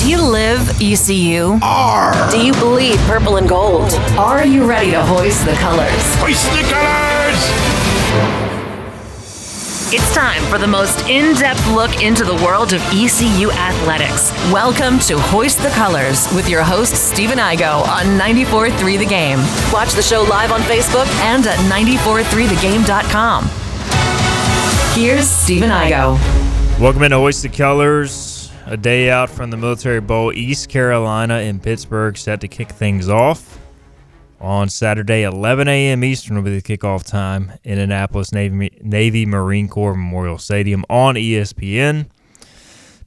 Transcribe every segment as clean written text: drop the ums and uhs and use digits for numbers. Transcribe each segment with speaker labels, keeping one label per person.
Speaker 1: you live ECU?
Speaker 2: R.
Speaker 1: Do you bleed purple and gold? Are you ready to hoist the colors?
Speaker 2: Hoist the colors!
Speaker 1: It's time for the most in-depth look into the world of ECU athletics. Welcome to Hoist the Colors with your host, Stephen Igo on 94.3 The Game. Watch the show live on Facebook and at 943thegame.com. Here's Stephen Igo.
Speaker 3: Welcome into Hoist the Colors. A day out from the Military Bowl. East Carolina and Pittsburgh set to kick things off. On Saturday, 11 a.m. Eastern will be the kickoff time in Annapolis Navy Marine Corps Memorial Stadium on ESPN.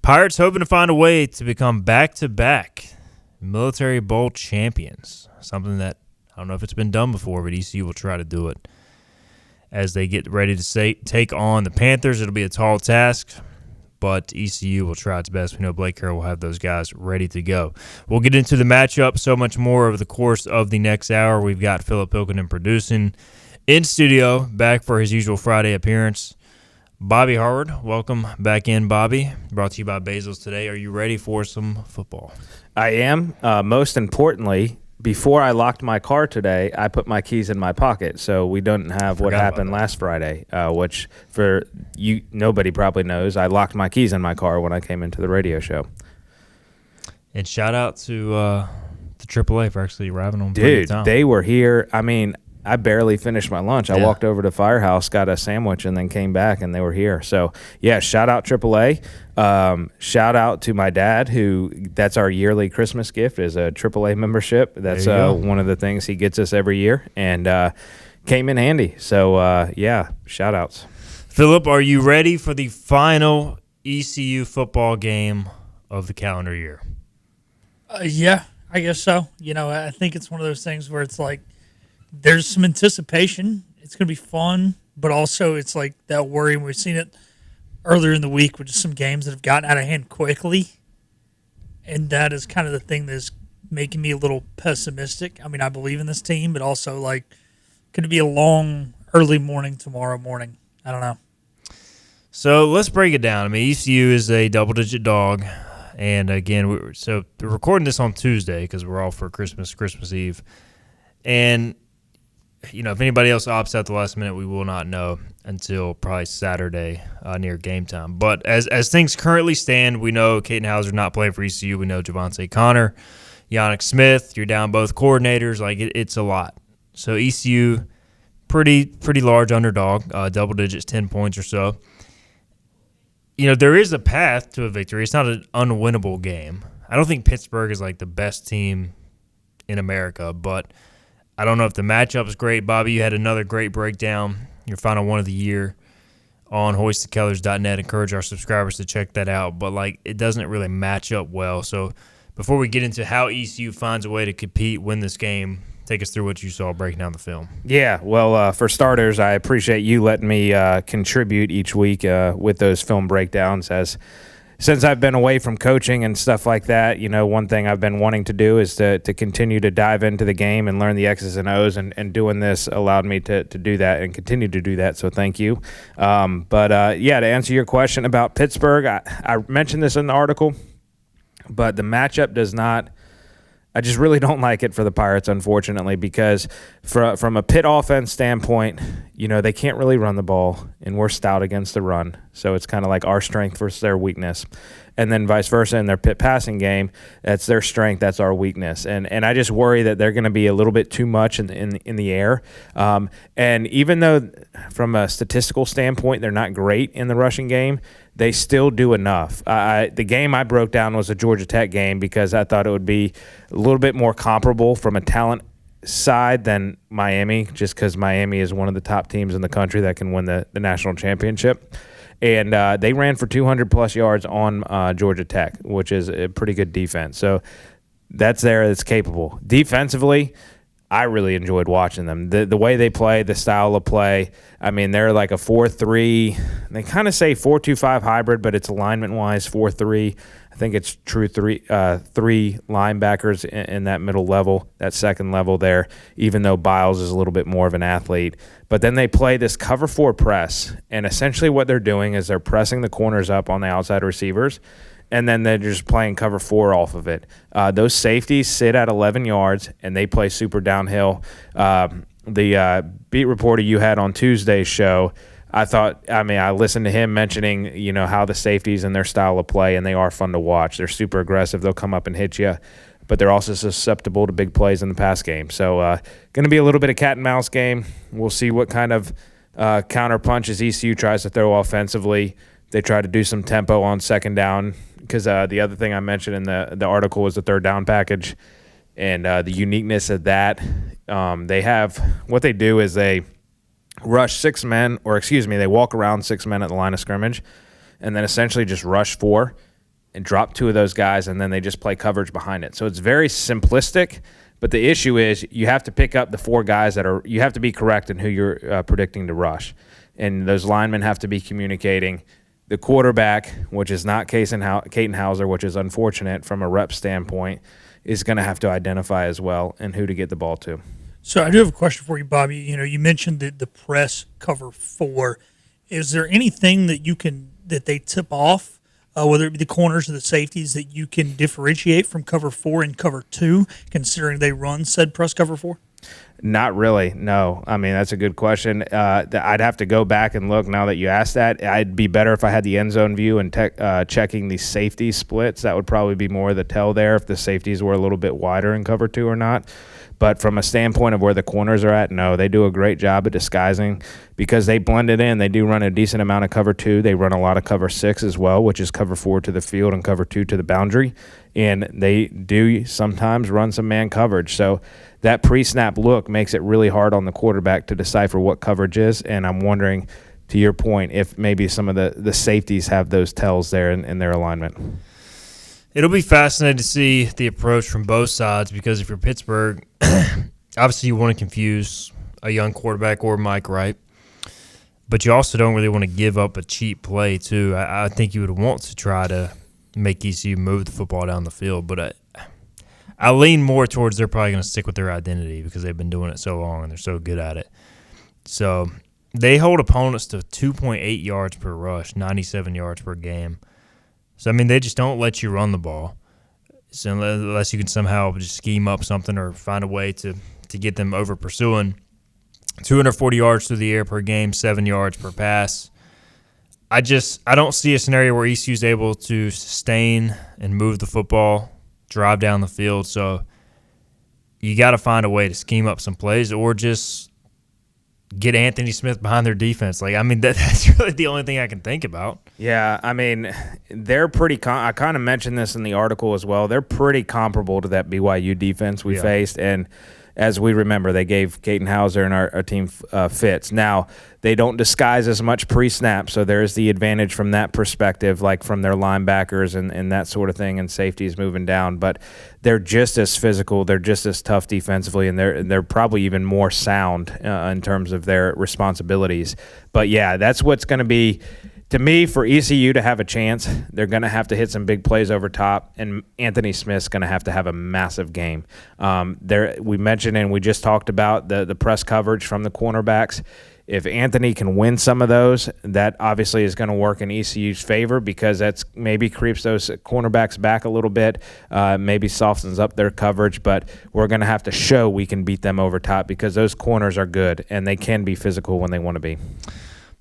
Speaker 3: Pirates hoping to find a way to become back-to-back Military Bowl champions. Something that I don't know if it's been done before, but ECU will try to do it. As they get ready to take on the Panthers, it'll be a tall task, but ECU will try its best. We know Blake Carroll will have those guys ready to go. We'll get into the matchup so much more over the course of the next hour. We've got Philip Pilkington producing in studio, back for his usual Friday appearance. Bobby Harward, welcome back in, Bobby. Brought to you by Basil's today. Are you ready for some football?
Speaker 4: I am. Most importantly, before I locked my car today, I put my keys in my pocket, so we don't have what happened last Friday, which for you, nobody probably knows. I locked my keys in my car when I came into the radio show.
Speaker 3: And shout out to the AAA for actually arriving on
Speaker 4: Dude,
Speaker 3: time.
Speaker 4: They were here. I mean, I barely finished my lunch. I walked over to Firehouse, got a sandwich, and then came back, and they were here. So, yeah, shout out AAA. Shout out to my dad, that's our yearly Christmas gift, is a AAA membership. That's one of the things he gets us every year, and came in handy. So, yeah, shout outs.
Speaker 3: Philip, are you ready for the final ECU football game of the calendar year?
Speaker 5: Yeah, I guess so. You know, I think it's one of those things where it's like, there's some anticipation. It's going to be fun, but also it's like that worry. And we've seen it earlier in the week with just some games that have gotten out of hand quickly. And that is kind of the thing that's making me a little pessimistic. I mean, I believe in this team, but also, like, could it be a long, early morning tomorrow morning? I don't know.
Speaker 3: So let's break it down. I mean, ECU is a double-digit dog. And, again, we're recording this on Tuesday because we're all for Christmas Eve. And you know, if anybody else opts out the last minute, we will not know until probably Saturday near game time. But as things currently stand, we know Caden Hauser not playing for ECU. We know Javante Connor, Yannick Smith. You're down both coordinators. Like it's a lot. So ECU, pretty large underdog, double digits, 10 points or so. You know, there is a path to a victory. It's not an unwinnable game. I don't think Pittsburgh is like the best team in America, but I don't know if the matchup is great. Bobby, you had another great breakdown, your final one of the year on hoistthecolors.net. Encourage our subscribers to check that out. But, like, it doesn't really match up well. So before we get into how ECU finds a way to compete, win this game, take us through what you saw breaking down the film.
Speaker 4: Yeah, well, for starters, I appreciate you letting me contribute each week with those film breakdowns since I've been away from coaching and stuff like that. You know, one thing I've been wanting to do is to continue to dive into the game and learn the X's and O's, and doing this allowed me to do that and continue to do that, so thank you. But to answer your question about Pittsburgh, I mentioned this in the article, but the matchup does not – I just really don't like it for the Pirates, unfortunately, because from a Pitt offense standpoint, you know, they can't really run the ball, and we're stout against the run. So it's kind of like our strength versus their weakness. And then vice versa in their Pitt passing game, that's their strength, that's our weakness. And I just worry that they're going to be a little bit too much in the air. And even though from a statistical standpoint they're not great in the rushing game, they still do enough. The game I broke down was a Georgia Tech game because I thought it would be a little bit more comparable from a talent side than Miami, just because Miami is one of the top teams in the country that can win the national championship. And they ran for 200-plus yards on Georgia Tech, which is a pretty good defense. So that's capable. Defensively, I really enjoyed watching them. The way they play, the style of play, I mean, they're like a 4-3. They kind of say 4-2-5 hybrid, but it's alignment-wise 4-3. I think it's true three linebackers in that middle level, that second level there, even though Biles is a little bit more of an athlete. But then they play this cover four press, and essentially what they're doing is they're pressing the corners up on the outside receivers, and then they're just playing cover 4 off of it. Those safeties sit at 11 yards, and they play super downhill. The beat reporter you had on Tuesday's show, I listened to him mentioning, how the safeties and their style of play, and they are fun to watch. They're super aggressive. They'll come up and hit you, but they're also susceptible to big plays in the pass game. So going to be a little bit of cat and mouse game. We'll see what kind of counter punches ECU tries to throw offensively. They try to do some tempo on second down because the other thing I mentioned in the article was the third down package and the uniqueness of that. What they do is they rush 6 men, they walk around 6 men at the line of scrimmage and then essentially just rush 4 and drop 2 of those guys, and then they just play coverage behind it. So it's very simplistic, but the issue is you have to pick up the 4 guys you have to be correct in who you're predicting to rush. And those linemen have to be communicating. The quarterback, which is not Caden Hauser, which is unfortunate from a rep standpoint, is going to have to identify as well and who to get the ball to.
Speaker 5: So I do have a question for you, Bobby. You mentioned the press cover 4. Is there anything that they tip off, whether it be the corners or the safeties, that you can differentiate from cover 4 and cover 2, considering they run said press cover 4?
Speaker 4: Not really, no. I mean, that's a good question. I'd have to go back and look now that you asked that. I'd be better if I had the end zone view and checking the safety splits. That would probably be more of the tell there if the safeties were a little bit wider in cover 2 or not. But from a standpoint of where the corners are at, no, they do a great job of disguising because they blend it in. They do run a decent amount of cover 2. They run a lot of cover 6 as well, which is cover 4 to the field and cover 2 to the boundary. And they do sometimes run some man coverage. So that pre-snap look makes it really hard on the quarterback to decipher what coverage is. And I'm wondering, to your point, if maybe some of the safeties have those tells there in their alignment.
Speaker 3: It'll be fascinating to see the approach from both sides because if you're Pittsburgh, obviously you want to confuse a young quarterback or Mike Wright, but you also don't really want to give up a cheap play too. I think you would want to try to make ECU move the football down the field, but I lean more towards they're probably going to stick with their identity because they've been doing it so long and they're so good at it. So they hold opponents to 2.8 yards per rush, 97 yards per game. So, I mean, they just don't let you run the ball. So unless you can somehow just scheme up something or find a way to get them over pursuing. 240 yards through the air per game, 7 yards per pass. I don't see a scenario where ECU is able to sustain and move the football, drive down the field. So you got to find a way to scheme up some plays or just get Anthony Smith behind their defense. That's really the only thing I can think about.
Speaker 4: Yeah, I mean, they're pretty I kind of mentioned this in the article as well. They're pretty comparable to that BYU defense we faced. And as we remember, they gave Caden Hauser and our team fits. Now, they don't disguise as much pre-snap, so there's the advantage from that perspective, like from their linebackers and that sort of thing, and safeties moving down. But they're just as physical, they're just as tough defensively, and they're probably even more sound in terms of their responsibilities. But, yeah, that's what's going to be – to me, for ECU to have a chance, they're going to have to hit some big plays over top, and Anthony Smith's going to have a massive game. We mentioned and we just talked about the press coverage from the cornerbacks. If Anthony can win some of those, that obviously is going to work in ECU's favor because that's maybe creeps those cornerbacks back a little bit, maybe softens up their coverage, but we're going to have to show we can beat them over top because those corners are good, and they can be physical when they want to be.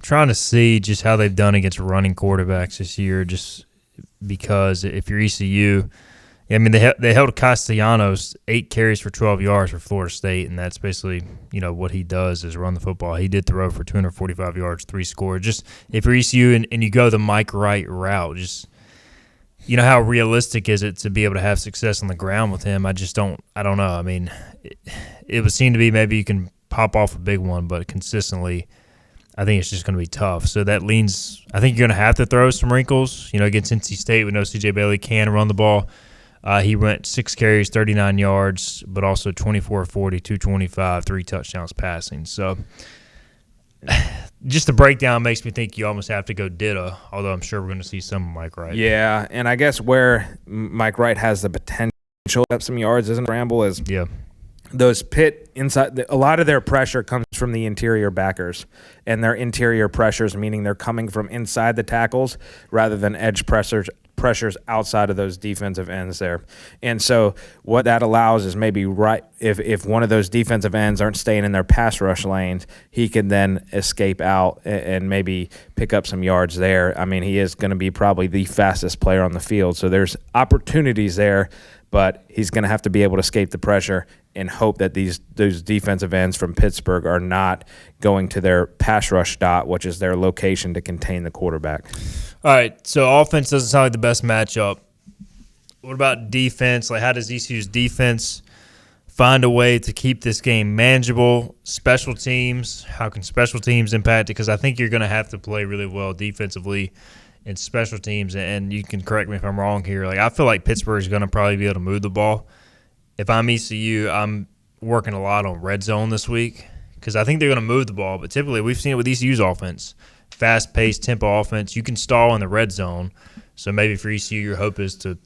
Speaker 3: Trying to see just how they've done against running quarterbacks this year, just because if you're ECU, I mean, they held Castellanos 8 carries for 12 yards for Florida State, and that's basically, what he does is run the football. He did throw for 245 yards, 3 scores. Just if you're ECU and you go the Mike Wright route, just how realistic is it to be able to have success on the ground with him? I don't know. I mean, it would seem to be maybe you can pop off a big one, but consistently – I think it's just going to be tough. So that leans – I think you're going to have to throw some wrinkles. Against NC State, we know C.J. Bailey can run the ball. He went 6 carries, 39 yards, but also 24-40, 225, 3 touchdowns passing. So just the breakdown makes me think you almost have to go ditto, although I'm sure we're going to see some Mike Wright.
Speaker 4: Yeah, and I guess where Mike Wright has the potential to up some yards isn't Bramble is those pit inside. A lot of their pressure comes from the interior backers, and their interior pressures, meaning they're coming from inside the tackles rather than edge pressures outside of those defensive ends there. And so what that allows is maybe if one of those defensive ends aren't staying in their pass rush lanes, he can then escape out and maybe pick up some yards there. I mean, he is going to be probably the fastest player on the field. So there's opportunities there, but he's going to have to be able to escape the pressure and hope that those defensive ends from Pittsburgh are not going to their pass rush dot, which is their location to contain the quarterback.
Speaker 3: All right, so offense doesn't sound like the best matchup. What about defense? Like, how does ECU's defense find a way to keep this game manageable? Special teams, how can special teams impact it? Because I think you're going to have to play really well defensively in special teams, and you can correct me if I'm wrong here. Like, I feel like Pittsburgh is going to probably be able to move the ball. If I'm ECU, I'm working a lot on red zone this week because I think they're going to move the ball. But typically, we've seen it with ECU's offense, fast-paced tempo offense. You can stall in the red zone. So maybe for ECU, your hope is to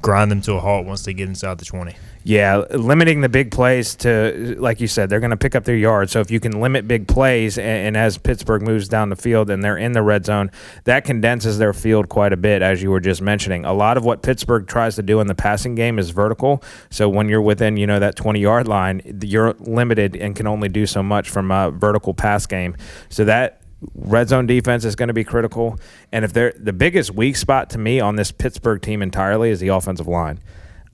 Speaker 3: grind them to a halt once they get inside the 20.
Speaker 4: Yeah, limiting the big plays to, like you said, they're going to pick up their yards. So if you can limit big plays, and as Pittsburgh moves down the field and they're in the red zone, that condenses their field quite a bit, as you were just mentioning. A lot of what Pittsburgh tries to do in the passing game is vertical. So when you're within, that 20-yard line, you're limited and can only do so much from a vertical pass game. So that red zone defense is going to be critical. And if the biggest weak spot to me on this Pittsburgh team entirely is the offensive line.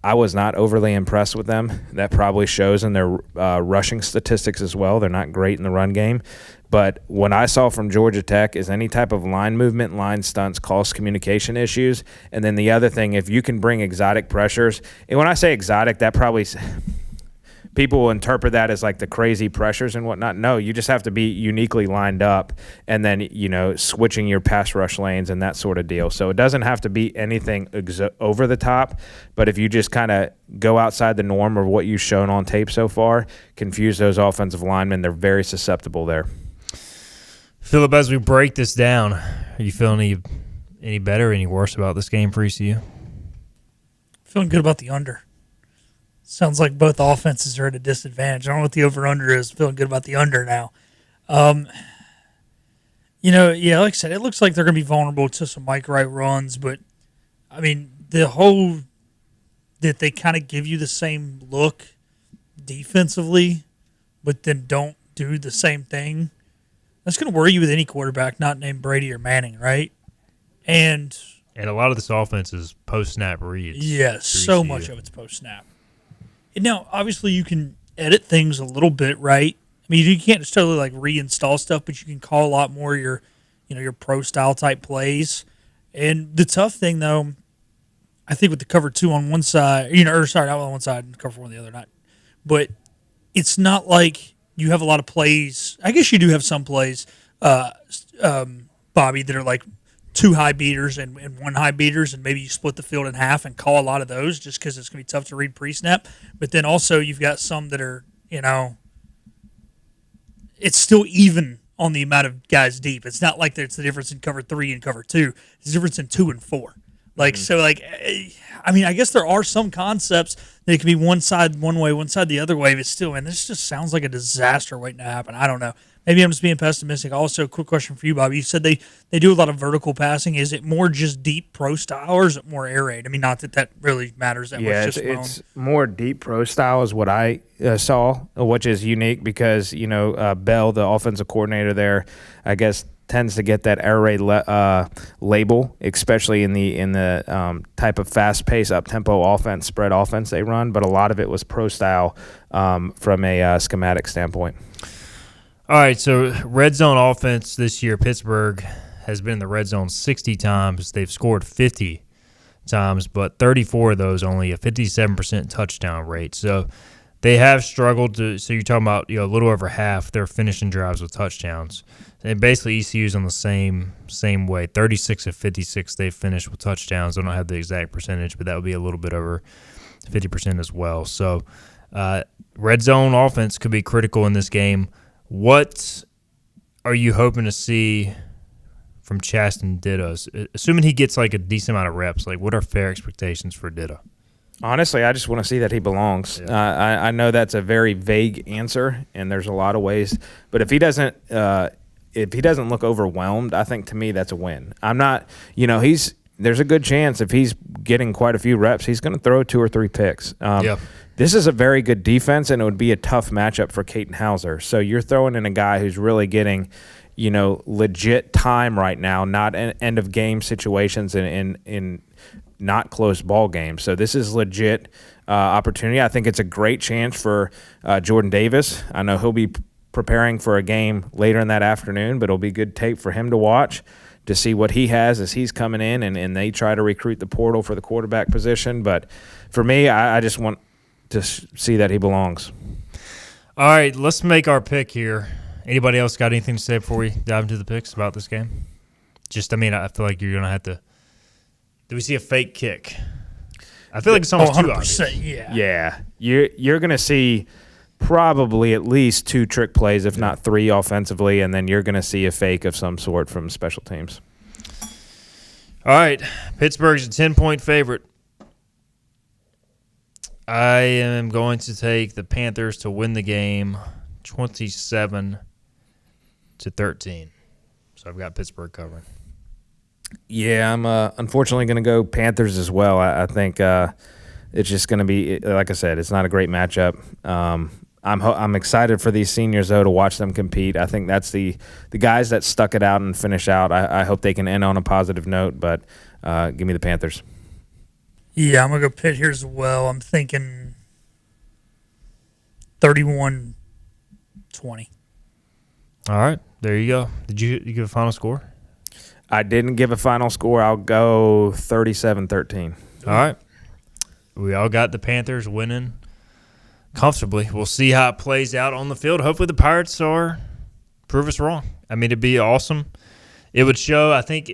Speaker 4: I was not overly impressed with them. That probably shows in their rushing statistics as well. They're not great in the run game. But what I saw from Georgia Tech is any type of line movement, line stunts, cross communication issues. And then the other thing, if you can bring exotic pressures, and when I say exotic, that probably – people will interpret that as like the crazy pressures and whatnot. No, you just have to be uniquely lined up and then, switching your pass rush lanes and that sort of deal. So it doesn't have to be anything over the top, but if you just kind of go outside the norm of what you've shown on tape so far, confuse those offensive linemen, they're very susceptible there.
Speaker 3: Philip, as we break this down, are you feeling any better or any worse about this game for ECU?
Speaker 5: Feeling good about the under. Sounds like both offenses are at a disadvantage. I don't know what the over-under is. Feeling good about the under now. Like I said, it looks like they're going to be vulnerable to some Mike Wright runs, but, I mean, the whole that they kind of give you the same look defensively, but then don't do the same thing, that's going to worry you with any quarterback not named Brady or Manning, right? And
Speaker 3: a lot of this offense is post-snap reads.
Speaker 5: Yes, so much of it's post-snap. Now, obviously, you can edit things a little bit, right? I mean, you can't just totally reinstall stuff, but you can call a lot more your pro style type plays. And the tough thing, though, I think with the cover 2 on one side, not on one side and cover 4 on the other, but it's not like you have a lot of plays. I guess you do have some plays, Bobby, that are 2 high beaters and 1 high beaters, and maybe you split the field in half and call a lot of those just because it's going to be tough to read pre-snap. But then also you've got some that are, it's still even on the amount of guys deep. It's not like there's the difference in cover 3 and cover 2. It's the difference in 2 and 4. I guess there are some concepts that it can be one side one way, one side the other way, but still, man, this just sounds like a disaster waiting to happen. I don't know. Maybe I'm just being pessimistic. Also, quick question for you, Bob. You said they do a lot of vertical passing. Is it more just deep pro style, or is it more air raid? I mean, not that really matters that much.
Speaker 4: Yeah, it's more deep pro style is what I saw, which is unique because, Bell, the offensive coordinator there, I guess tends to get that air raid label, especially in the type of fast-paced, up-tempo offense, spread offense they run. But a lot of it was pro style from a schematic standpoint.
Speaker 3: All right, so red zone offense this year, Pittsburgh has been in the red zone 60 times. They've scored 50 times, but 34 of those, only a 57% touchdown rate. So they have struggled to – so you're talking about a little over half their finishing drives with touchdowns. And basically ECU's on the same way. 36 of 56 they've finished with touchdowns. I don't have the exact percentage, but that would be a little bit over 50% as well. So red zone offense could be critical in this game. What are you hoping to see from Chasten Ditta? Assuming he gets a decent amount of reps, what are fair expectations for Ditta?
Speaker 4: Honestly, I just want to see that he belongs. Yeah. I know that's a very vague answer, and there's a lot of ways. But if he doesn't look overwhelmed, I think to me that's a win. I'm not, there's a good chance if he's getting quite a few reps, he's going to throw 2 or 3 picks. This is a very good defense, and it would be a tough matchup for Caton Hauser. So you're throwing in a guy who's really getting, legit time right now, not end of game situations in not close ball games. So this is legit opportunity. I think it's a great chance for Jordan Davis. I know he'll be preparing for a game later in that afternoon, but it'll be good tape for him to watch to see what he has as he's coming in, and they try to recruit the portal for the quarterback position. But for me, I just want to see that he belongs.
Speaker 3: All right, let's make our pick here. Anybody else got anything to say before we dive into the picks about this game? I feel like you're going to have to – do we see a fake kick? I feel like it's almost too obvious.
Speaker 4: Yeah. You're going to see probably at least 2 trick plays, if not 3 offensively, and then you're going to see a fake of some sort from special teams.
Speaker 3: All right, Pittsburgh's a 10-point favorite. I am going to take the Panthers to win the game 27-13. So I've got Pittsburgh covering.
Speaker 4: Yeah, I'm unfortunately going to go Panthers as well. I think it's just going to be, like I said, it's not a great matchup. I'm excited for these seniors, though, to watch them compete. I think that's the guys that stuck it out and finish out. I hope they can end on a positive note, but give me the Panthers.
Speaker 5: Yeah, I'm going to go Pitt here as well. I'm thinking 31-20.
Speaker 3: All right, there you go. Did you give a final score?
Speaker 4: I didn't give a final score. I'll go 37-13.
Speaker 3: All right. We all got the Panthers winning comfortably. We'll see how it plays out on the field. Hopefully the Pirates prove us wrong. I mean, it'd be awesome. It would show, I don't think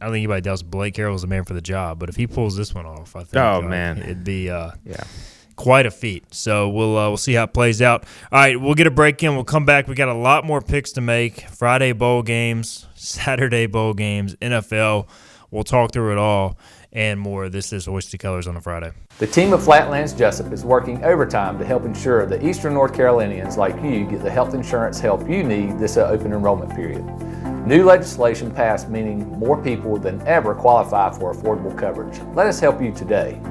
Speaker 3: anybody doubts Blake Harrell's the man for the job, but if he pulls this one off, I think it'd be quite a feat. So we'll see how it plays out. All right, we'll get a break in. We'll come back. We got a lot more picks to make. Friday bowl games, Saturday bowl games, NFL. We'll talk through it all and more. This is Hoist the Colors on a Friday.
Speaker 6: The team of Flatlands Jessup is working overtime to help ensure that Eastern North Carolinians like you get the health insurance help you need this open enrollment period. New legislation passed meaning more people than ever qualify for affordable coverage. Let us help you today.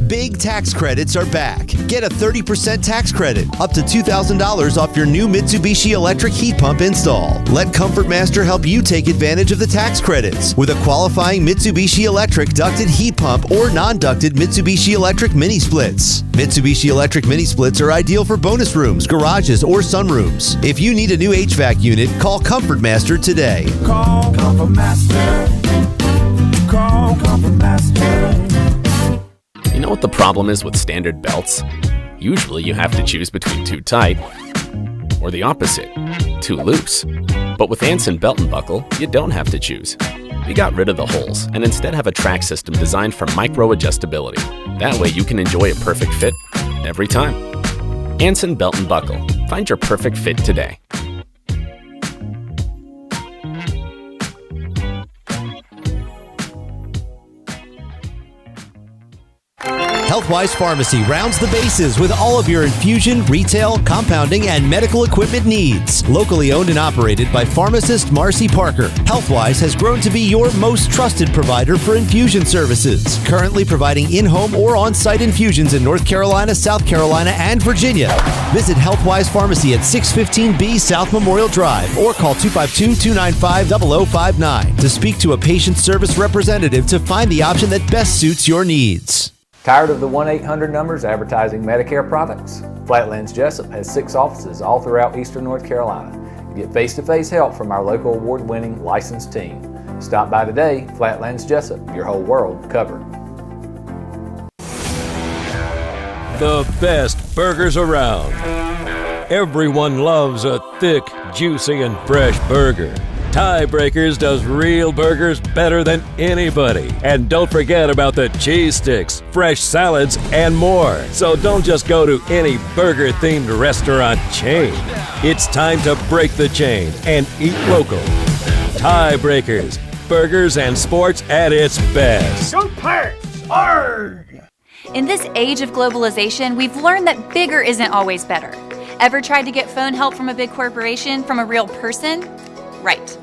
Speaker 7: Big tax credits are back. Get a 30% tax credit, up to $2,000 off your new Mitsubishi electric heat pump install. Let Comfort Master help you take advantage of the tax credits with a qualifying Mitsubishi electric ducted heat pump or non-ducted Mitsubishi electric mini splits. Mitsubishi electric mini splits are ideal for bonus rooms, garages, or sunrooms. If you need a new HVAC unit, call Comfort Master today.
Speaker 2: Call Comfort Master. Call Comfort Master.
Speaker 8: You know what the problem is with standard belts? Usually you have to choose between too tight or the opposite, too loose. But with Anson Belt & Buckle, you don't have to choose. We got rid of the holes and instead have a track system designed for micro-adjustability. That way you can enjoy a perfect fit every time. Anson Belt & Buckle. Find your perfect fit today.
Speaker 7: Healthwise Pharmacy rounds the bases with all of your infusion, retail, compounding, and medical equipment needs. Locally owned and operated by pharmacist Marcy Parker, Healthwise has grown to be your most trusted provider for infusion services. Currently providing in-home or on-site infusions in North Carolina, South Carolina, and Virginia. Visit Healthwise Pharmacy at 615B South Memorial Drive or call 252-295-0059 to speak to a patient service representative to find the option that best suits your needs.
Speaker 6: Tired of the 1-800 numbers advertising Medicare products? Flatlands Jessup has 6 offices all throughout Eastern North Carolina. Get face-to-face help from our local award-winning licensed team. Stop by today. Flatlands Jessup, your whole world covered.
Speaker 9: The best burgers around. Everyone loves a thick, juicy, and fresh burger. Tiebreakers does real burgers better than anybody. And don't forget about the cheese sticks, fresh salads, and more. So don't just go to any burger-themed restaurant chain. It's time to break the chain and eat local. Tiebreakers, burgers and sports at its best.
Speaker 2: Go Pirates! Arg!
Speaker 10: In this age of globalization, we've learned that bigger isn't always better. Ever tried to get phone help from a big corporation from a real person? Right.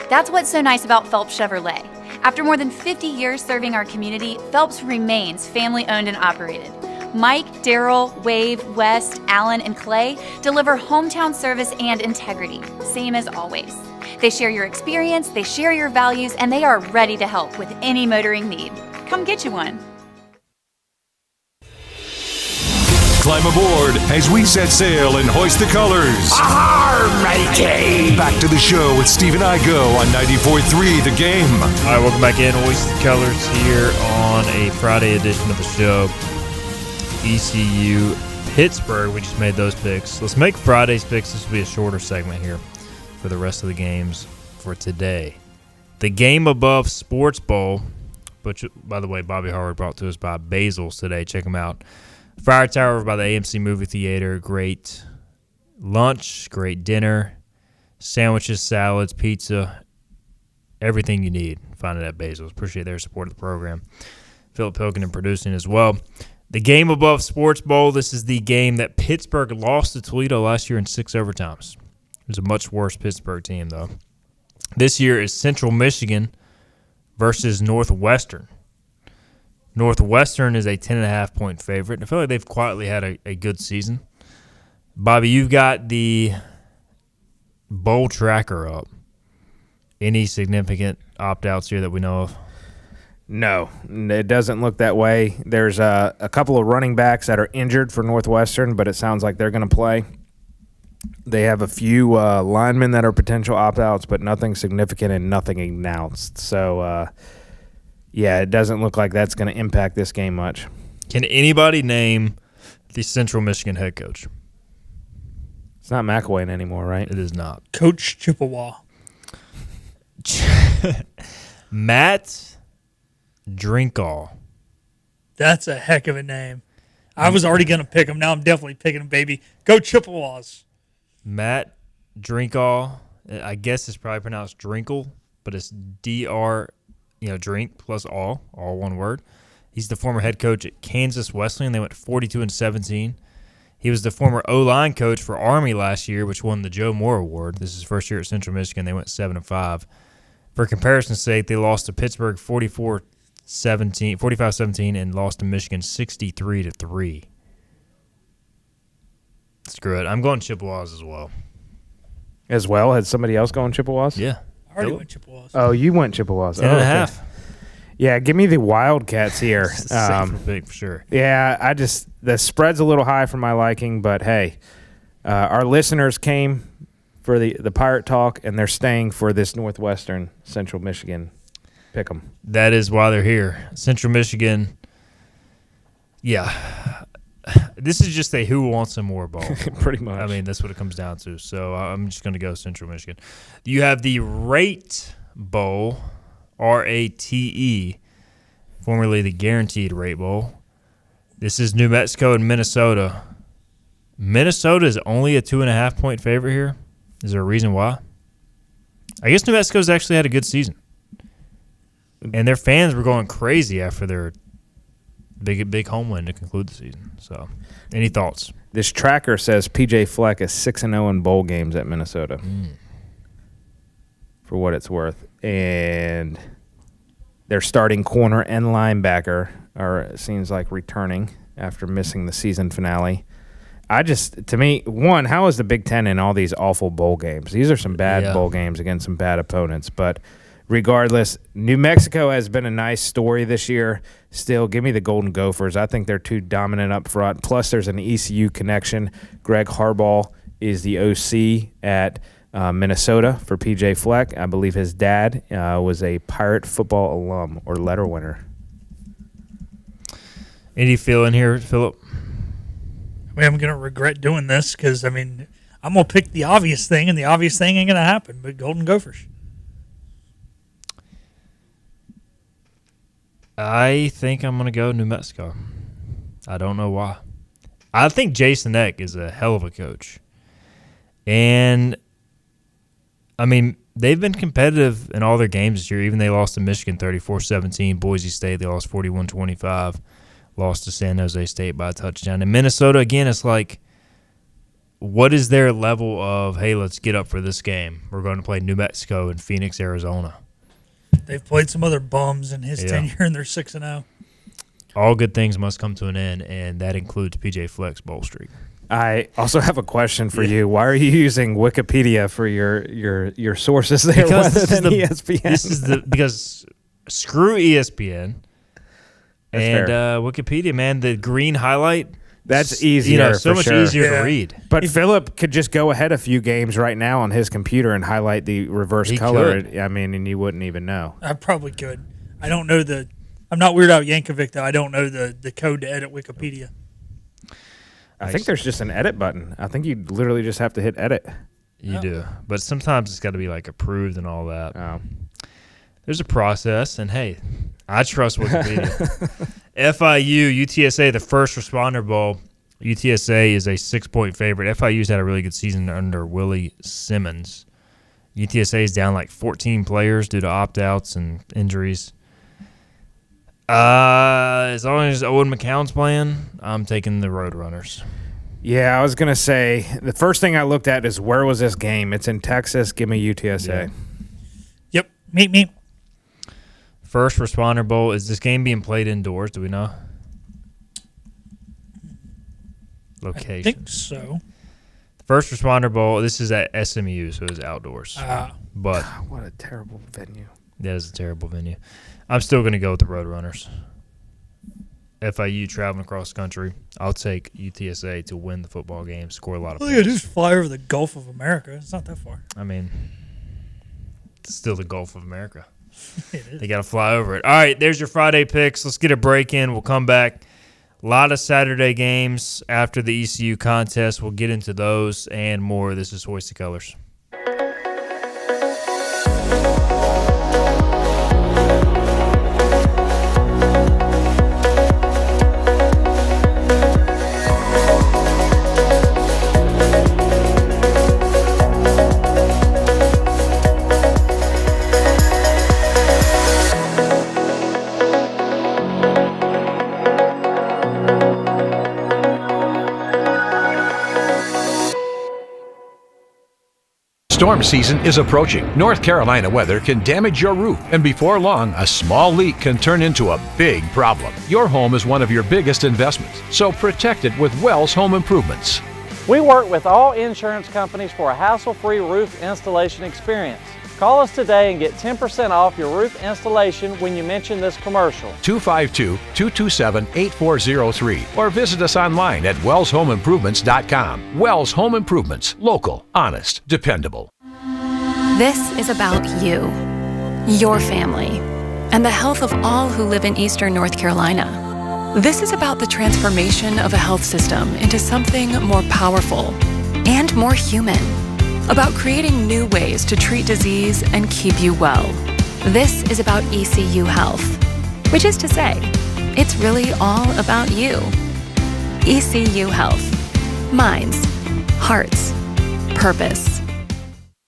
Speaker 10: That's what's so nice about Phelps Chevrolet. After more than 50 years serving our community, Phelps remains family-owned and operated. Mike, Daryl, Wave, West, Allen, and Clay deliver hometown service and integrity, same as always. They share your experience, they share your values, and they are ready to help with any motoring need. Come get you one.
Speaker 11: Climb aboard as we set sail and hoist the colors.
Speaker 2: Arr, matey!
Speaker 11: Back to the show with Steve and Igo on 94.3 The Game.
Speaker 3: All right, welcome back in. Hoist the Colors here on a Friday edition of the show. ECU, Pittsburgh. We just made those picks. Let's make Friday's picks. This will be a shorter segment here for the rest of the games for today. The Game Above Sports Bowl, which, by the way, Bobby Harward brought to us by Basil's today. Check them out. Fire Tower by the AMC Movie Theater. Great lunch, great dinner, sandwiches, salads, pizza, everything you need. Find it at Basil's. Appreciate their support of the program. Philip Pilkin and producing as well. The Game Above Sports Bowl. This is the game that Pittsburgh lost to Toledo last year in 6 overtimes. It was a much worse Pittsburgh team, though. This year is Central Michigan versus Northwestern. Northwestern is a 10.5-point favorite. I feel like they've quietly had a good season. Bobby, you've got the bowl tracker up. Any significant opt-outs here that we know of?
Speaker 4: No, it doesn't look that way. There's a couple of running backs that are injured for Northwestern, but it sounds like they're going to play. They have a few linemen that are potential opt-outs, but nothing significant and nothing announced. So, yeah, it doesn't look like that's going to impact this game much.
Speaker 3: Can anybody name the Central Michigan head coach?
Speaker 4: It's not McElwain anymore, right?
Speaker 3: It is not.
Speaker 5: Coach Chippewa.
Speaker 3: Matt Drinkall.
Speaker 5: That's a heck of a name. I was already going to pick him. Now I'm definitely picking him, baby. Go Chippewas.
Speaker 3: Matt Drinkall. I guess it's probably pronounced Drinkle, but it's D-R, drink plus all one word. He's the former head coach at Kansas Wesleyan. They went 42-17. He was the former O-line coach for Army last year, which won the Joe Moore Award. This is his first year at Central Michigan. They went 7-5. For comparison's sake, they lost to Pittsburgh 45-17 and lost to Michigan 63-3. Screw it. I'm going Chippewas as well.
Speaker 4: As well? Had somebody else going Chippewas?
Speaker 3: Yeah.
Speaker 5: I already went Chippewas.
Speaker 4: Oh, you went Chippewas.
Speaker 3: 10.5.
Speaker 4: Okay. Yeah, give me the Wildcats here.
Speaker 3: Safer pick for sure.
Speaker 4: Yeah, the spread's a little high for my liking, but hey, our listeners came for the Pirate Talk, and they're staying for this Northwestern Central Michigan pick 'em.
Speaker 3: That is why they're here. Central Michigan, yeah. This is just a who wants some more ball.
Speaker 4: Pretty much.
Speaker 3: I mean, that's what it comes down to. So I'm just going to go Central Michigan. You have the Rate Bowl, RATE, formerly the Guaranteed Rate Bowl. This is New Mexico and Minnesota. Minnesota is only a 2.5-point favorite here. Is there a reason why? I guess New Mexico's actually had a good season. And their fans were going crazy after their big home win to conclude the season. So, any thoughts?
Speaker 4: This tracker says P.J. Fleck is 6-0 in bowl games at Minnesota. For what it's worth. And their starting corner and linebacker seems like returning after missing the season finale. To me, one, how is the Big Ten in all these awful bowl games? These are some bad bowl games against some bad opponents. But regardless, New Mexico has been a nice story this year. Still, give me the Golden Gophers. I think they're too dominant up front. Plus, there's an ECU connection. Greg Harbaugh is the OC at Minnesota for P.J. Fleck. I believe his dad was a Pirate football alum or letter winner.
Speaker 3: Any feeling here, Philip?
Speaker 5: I mean, I'm going to regret doing this because, I'm going to pick the obvious thing, and the obvious thing ain't going to happen, but Golden Gophers.
Speaker 3: I think I'm going to go New Mexico. I don't know why. I think Jason Eck is a hell of a coach. And, they've been competitive in all their games this year. Even they lost to Michigan 34-17. Boise State, they lost 41-25. Lost to San Jose State by a touchdown. And Minnesota, again, it's like, what is their level of, hey, let's get up for this game? We're going to play New Mexico and Phoenix, Arizona.
Speaker 5: They've played some other bums in his tenure, and they're 6-0.
Speaker 3: All good things must come to an end, and that includes PJ Fleck's bowl streak.
Speaker 4: I also have a question for you. Why are you using Wikipedia for your sources there rather than ESPN?
Speaker 3: Because screw ESPN and Wikipedia, man. The green highlight.
Speaker 4: That's easier.
Speaker 3: So much easier to read.
Speaker 4: But Philip could just go ahead a few games right now on his computer and highlight the reverse color.
Speaker 3: Could.
Speaker 4: I mean, and you wouldn't even know.
Speaker 5: I probably could. I don't know I'm not Weird Al Yankovic, though. I don't know the code to edit Wikipedia.
Speaker 4: I think there's just an edit button. I think you literally just have to hit edit.
Speaker 3: You do. But sometimes it's got to be like approved and all that. Oh. There's a process, and hey, I trust Wikipedia. FIU, UTSA, the First Responder Bowl. UTSA is a 6-point favorite. FIU's had a really good season under Willie Simmons. UTSA is down like 14 players due to opt-outs and injuries. As long as Owen McCown's playing, I'm taking the Roadrunners.
Speaker 4: Yeah, I was going to say, the first thing I looked at is where was this game? It's in Texas. Give me UTSA.
Speaker 5: Yeah. Yep. Me.
Speaker 3: First Responder Bowl. Is this game being played indoors? Do we know? Location.
Speaker 5: I think so.
Speaker 3: First Responder Bowl, this is at SMU, so it's outdoors. But
Speaker 4: what a terrible venue.
Speaker 3: That is a terrible venue. I'm still going to go with the Roadrunners. FIU traveling across the country. I'll take UTSA to win the football game, score a lot of points.
Speaker 5: All you do is fly over the Gulf of America. It's not that far.
Speaker 3: I mean, it's still the Gulf of America.
Speaker 5: It is.
Speaker 3: They got to fly over it. All right, there's your Friday picks. Let's get a break in. We'll come back. A lot of Saturday games after the ECU contest. We'll get into those and more. This is Hoist the Colors.
Speaker 12: Storm season is approaching. North Carolina weather can damage your roof, and before long, a small leak can turn into a big problem. Your home is one of your biggest investments, so protect it with Wells Home Improvements.
Speaker 13: We work with all insurance companies for a hassle-free roof installation experience. Call us today and get 10% off your roof installation when you mention this commercial.
Speaker 12: 252-227-8403 or visit us online at wellshomeimprovements.com. Wells Home Improvements. Local, honest, dependable.
Speaker 14: This is about you, your family, and the health of all who live in Eastern North Carolina. This is about the transformation of a health system into something more powerful and more human. About creating new ways to treat disease and keep you well. This is about ECU Health, which is to say, it's really all about you. ECU Health. Minds, hearts, purpose.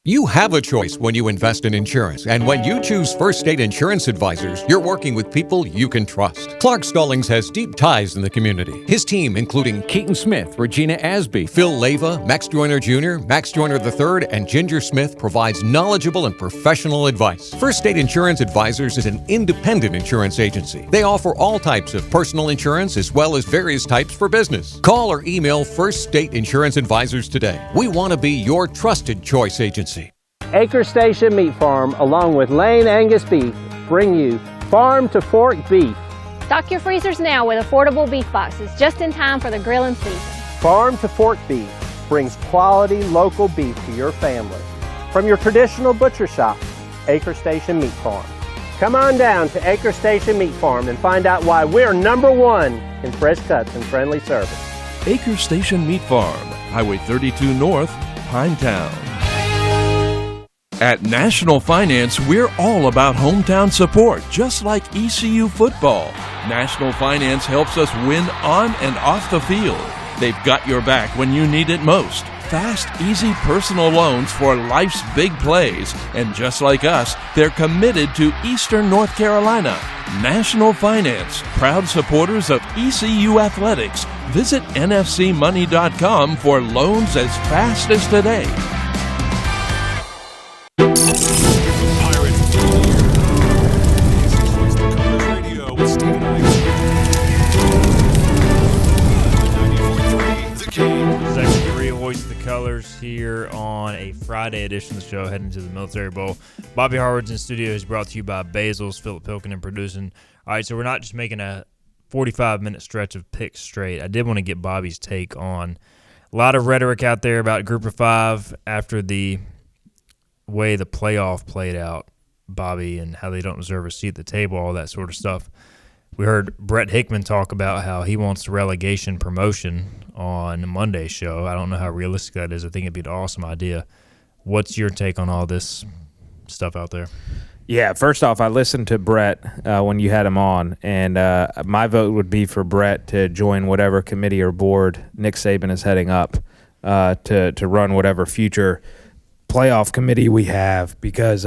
Speaker 15: You have a choice when you invest in insurance, and when you choose First State Insurance Advisors, you're working with people you can trust. Clark Stallings has deep ties in the community. His team, including Keaton Smith, Regina Asby, Phil Leyva, Max Joyner Jr., Max Joyner III, and Ginger Smith, provides knowledgeable and professional advice. First State Insurance Advisors is an independent insurance agency. They offer all types of personal insurance as well as various types for business. Call or email First State Insurance Advisors today. We want to be your trusted choice agency.
Speaker 13: Acre Station Meat Farm, along with Lane Angus Beef, bring you Farm to Fork Beef.
Speaker 16: Stock your freezers now with affordable beef boxes just in time for the grilling season.
Speaker 13: Farm to Fork Beef brings quality local beef to your family. From your traditional butcher shop, Acre Station Meat Farm. Come on down to Acre Station Meat Farm and find out why we're #1 in fresh cuts and friendly service.
Speaker 17: Acre Station Meat Farm, Highway 32 North, Pinetown. At National Finance, we're all about hometown support, just like ECU football. National Finance helps us win on and off the field. They've got your back when you need it most. Fast, easy personal loans for life's big plays. And just like us, they're committed to Eastern North Carolina. National Finance, proud supporters of ECU athletics. Visit nfcmoney.com for loans as fast as today.
Speaker 3: Hoist the Colors here on a Friday edition of the show, heading to the Military Bowl. Bobby Harward's in studio. Is brought to you by Basil's, Philip Pilkington producing. All right, so we're not just making a 45-minute stretch of picks straight. I did want to get Bobby's take on a lot of rhetoric out there about Group of Five after the way the playoff played out, Bobby, and how they don't deserve a seat at the table, all that sort of stuff. We heard Brett Hickman talk about how he wants relegation promotion on Monday's show. I don't know how realistic that is. I think it'd be an awesome idea. What's your take on all this stuff out there?
Speaker 4: Yeah, first off, I listened to Brett when you had him on, and my vote would be for Brett to join whatever committee or board Nick Saban is heading up to run whatever future playoff committee we have, because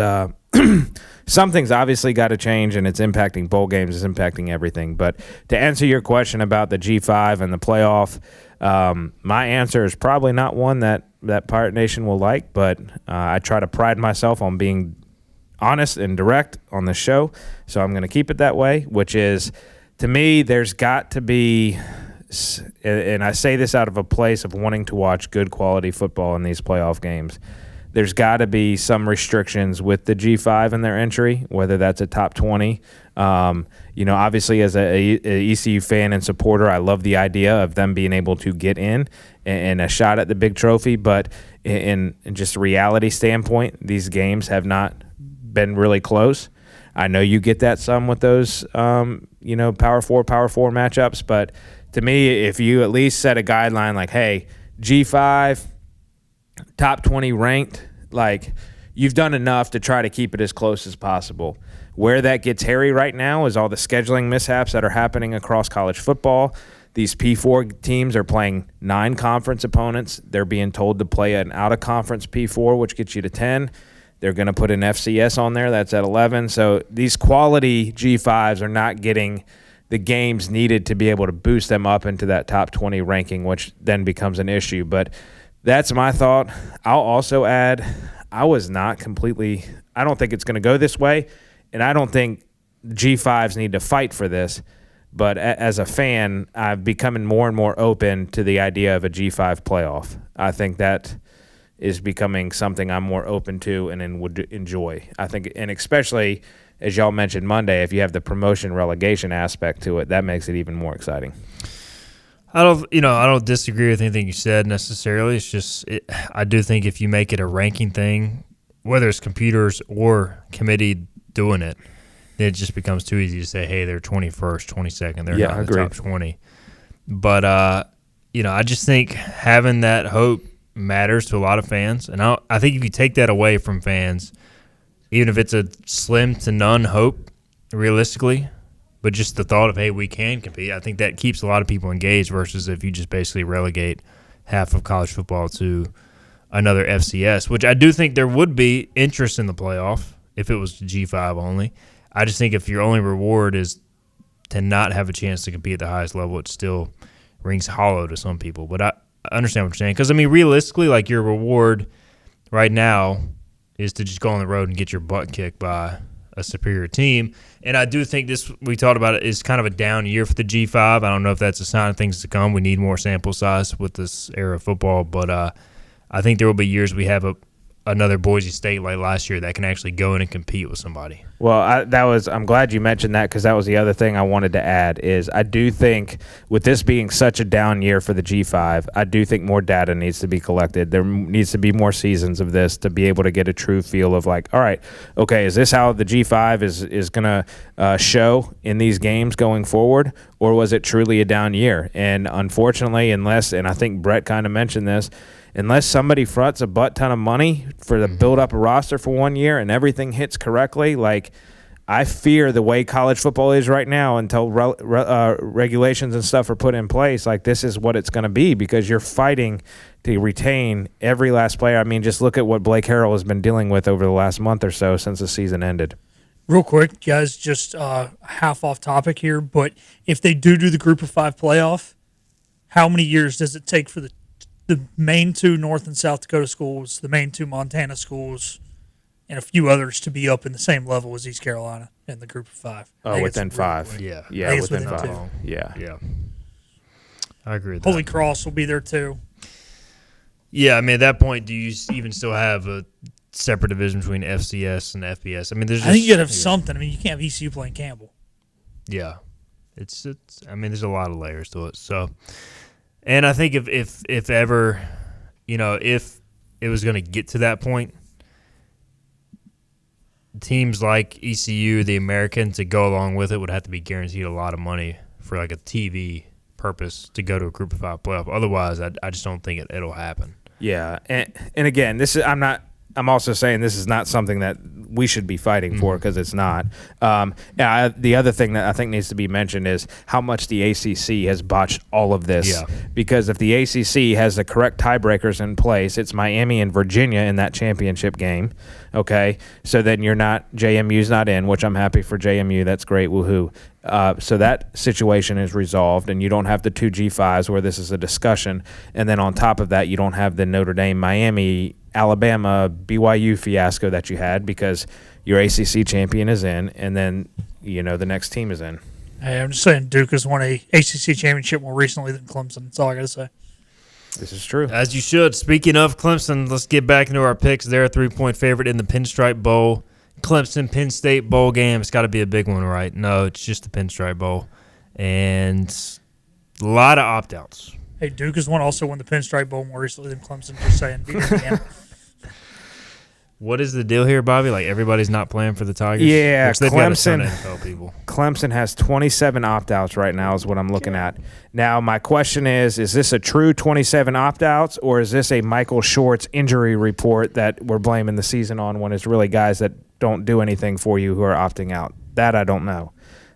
Speaker 4: something's obviously got to change, and it's impacting bowl games, it's impacting everything. But to answer your question about the G5 and the playoff, my answer is probably not one that Pirate Nation will like, but I try to pride myself on being honest and direct on the show, so I'm going to keep it that way, which is, to me, there's got to be, and I say this out of a place of wanting to watch good quality football in these playoff games, there's got to be some restrictions with the G5 and their entry, whether that's a top 20. Obviously, as a ECU fan and supporter, I love the idea of them being able to get in and a shot at the big trophy. But in just a reality standpoint, these games have not been really close. I know you get that some with those, Power 4 matchups. But to me, if you at least set a guideline like, hey, G5, top 20 ranked, like, you've done enough to try to keep it as close as possible. Where that gets hairy right now is all the scheduling mishaps that are happening across college football. These P4 teams are playing 9 conference opponents. They're being told to play an out-of-conference P4, which gets you to 10. They're going to put an FCS on there. That's at 11. So these quality G5s are not getting the games needed to be able to boost them up into that top 20 ranking, which then becomes an issue. But that's my thought. I'll also add, I don't think it's going to go this way, and I don't think G5s need to fight for this. But as a fan, I'm becoming more and more open to the idea of a G5 playoff. I think that is becoming something I'm more open to and would enjoy. I think, and especially, as y'all mentioned Monday, if you have the promotion relegation aspect to it, that makes it even more exciting.
Speaker 3: I don't disagree with anything you said necessarily. It's just, I do think if you make it a ranking thing, whether it's computers or committee doing it, then it just becomes too easy to say, hey, they're 21st, 22nd, they're not in the top 20. But, I just think having that hope matters to a lot of fans. And I think if you take that away from fans, even if it's a slim to none hope, realistically, but just the thought of, hey, we can compete, I think that keeps a lot of people engaged versus if you just basically relegate half of college football to another FCS, which I do think there would be interest in the playoff if it was G5 only. I just think if your only reward is to not have a chance to compete at the highest level, it still rings hollow to some people. But I understand what you're saying. Because, realistically, like, your reward right now is to just go on the road and get your butt kicked by a superior team. And I do think this, we talked about it, is kind of a down year for the G5. I don't know if that's a sign of things to come. We need more sample size with this era of football. But I think there will be years we have another Boise State like last year that can actually go in and compete with somebody.
Speaker 4: Well, I'm glad you mentioned that, because that was the other thing I wanted to add is I do think with this being such a down year for the G5, I do think more data needs to be collected. There needs to be more seasons of this to be able to get a true feel of like, all right, okay, is this how the G5 is going to show in these games going forward, or was it truly a down year? And unfortunately, and I think Brett kind of mentioned this, unless somebody fronts a butt ton of money for the build up a roster for 1 year and everything hits correctly, like, I fear the way college football is right now until regulations and stuff are put in place, like, this is what it's going to be, because you're fighting to retain every last player. Just look at what Blake Harrell has been dealing with over the last month or so since the season ended.
Speaker 5: Real quick, guys, just half off topic here, but if they do the Group of 5 playoff, how many years does it take for the main 2 North and South Dakota schools, the main 2 Montana schools, and a few others to be up in the same level as East Carolina in the Group of 5?
Speaker 4: Oh, within 5.
Speaker 3: Yeah,
Speaker 4: within 5. Yeah.
Speaker 3: I agree with that.
Speaker 5: Holy Cross will be there too.
Speaker 3: Yeah, I mean, at that point, do you even still have a separate division between FCS and FBS? I mean, there's just,
Speaker 5: I think you gotta have something. I mean, you can't have ECU playing Campbell.
Speaker 3: Yeah, it's. I mean, there's a lot of layers to it. So, and I think if ever, if it was going to get to that point, teams like ECU, the American, to go along with it would have to be guaranteed a lot of money for like a TV purpose to go to a Group of 5 playoff. Otherwise, I just don't think it'll happen.
Speaker 4: Yeah, and again, I'm also saying this is not something that we should be fighting for because it's not. The other thing that I think needs to be mentioned is how much the ACC has botched all of this.
Speaker 3: Yeah.
Speaker 4: Because if the ACC has the correct tiebreakers in place, it's Miami and Virginia in that championship game. Okay, so then JMU's not in, which I'm happy for JMU. That's great, woohoo. So that situation is resolved, and you don't have the 2 G5s where this is a discussion. And then on top of that, you don't have the Notre Dame, Miami, Alabama, BYU fiasco that you had because your ACC champion is in, and then the next team is in.
Speaker 5: Hey, I'm just saying Duke has won a ACC championship more recently than Clemson. That's all I got to say.
Speaker 4: This is true.
Speaker 3: As you should. Speaking of Clemson, let's get back into our picks. They're a 3-point favorite in the Pinstripe Bowl. Clemson-Penn State bowl game. It's got to be a big one, right? No, it's just the Pinstripe Bowl. And a lot of opt-outs.
Speaker 5: Hey, Duke has also won the Pinstripe Bowl more recently than Clemson. Just saying. Beat Indiana.
Speaker 3: What is the deal here, Bobby? Like, everybody's not playing for the Tigers?
Speaker 4: Yeah,
Speaker 3: Which they've got a ton of NFL people.
Speaker 4: Clemson has 27 opt-outs right now is what I'm looking at. Now, my question is this a true 27 opt-outs, or is this a Michael Schwartz injury report that we're blaming the season on when it's really guys that don't do anything for you who are opting out? That I don't know.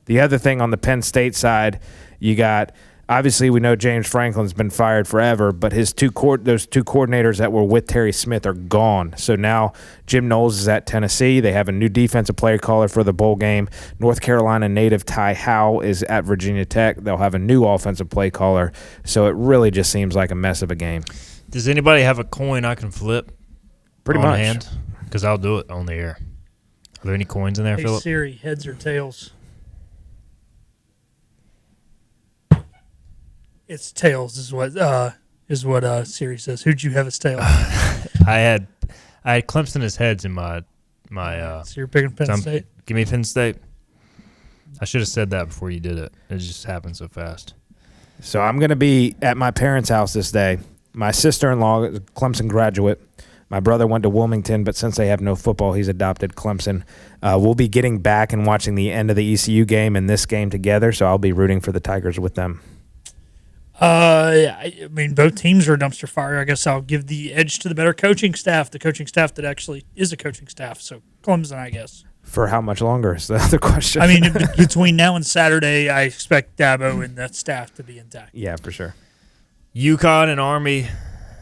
Speaker 4: The other thing on the Penn State side, you got – obviously, we know James Franklin's been fired forever, but those two coordinators that were with Terry Smith are gone. So now Jim Knowles is at Tennessee. They have a new defensive play caller for the bowl game. North Carolina native Ty Howell is at Virginia Tech. They'll have a new offensive play caller. So it really just seems like a mess of a game.
Speaker 3: Does anybody have a coin I can flip?
Speaker 4: Pretty
Speaker 3: on
Speaker 4: much.
Speaker 3: Hand? Because I'll do it on the air. Are there any coins in there,
Speaker 5: Hey,
Speaker 3: Philip?
Speaker 5: Siri, heads or tails? It's tails is what Siri says. Who'd you have as tails?
Speaker 3: I had Clemson as heads in my
Speaker 5: so you're picking Penn State?
Speaker 3: Give me Penn State. I should have said that before you did it. It just happened so fast.
Speaker 4: So I'm going to be at my parents' house this day. My sister-in-law is a Clemson graduate. My brother went to Wilmington, but since they have no football, he's adopted Clemson. We'll be getting back and watching the end of the ECU game and this game together, so I'll be rooting for the Tigers with them.
Speaker 5: Yeah, I mean, both teams are a dumpster fire. I guess I'll give the edge to the better coaching staff, the coaching staff that actually is a coaching staff. So Clemson, I guess.
Speaker 4: For how much longer is the other question?
Speaker 5: I mean, between now and Saturday, I expect Dabo and that staff to be intact.
Speaker 4: Yeah, for sure.
Speaker 3: UConn and Army,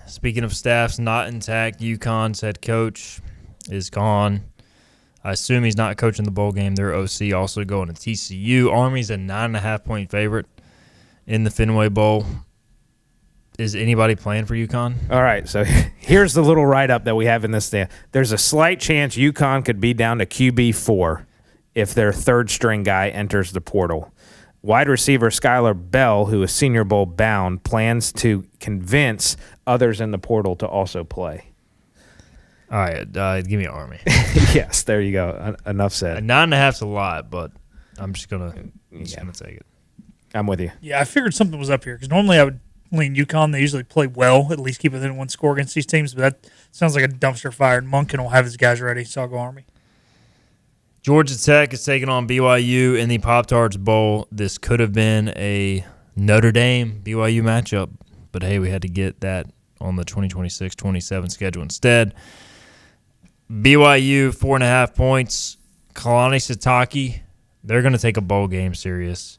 Speaker 3: speaking of staffs not intact, UConn's head coach is gone. I assume he's not coaching the bowl game. Their OC also going to TCU. Army's a 9.5-point favorite in the Fenway Bowl. Is anybody playing for UConn?
Speaker 4: All right, so here's the little write-up that we have in this thing. There's a slight chance UConn could be down to QB4 if their third-string guy enters the portal. Wide receiver Skylar Bell, who is Senior Bowl bound, plans to convince others in the portal to also play.
Speaker 3: All right, give me Army.
Speaker 4: Yes, there you go. Enough said.
Speaker 3: 9.5's a lot, but I'm just gonna take it.
Speaker 4: I'm with you.
Speaker 5: Yeah, I figured something was up here because normally I would lean UConn. They usually play well, at least keep within one score against these teams, but that sounds like a dumpster fire, and Monken will have his guys ready, so I'll go Army.
Speaker 3: Georgia Tech is taking on BYU in the Pop-Tarts Bowl. This could have been a Notre Dame-BYU matchup, but hey, we had to get that on the 2026-27 schedule instead. BYU, 4.5 points. Kalani Sitake, they're going to take a bowl game serious.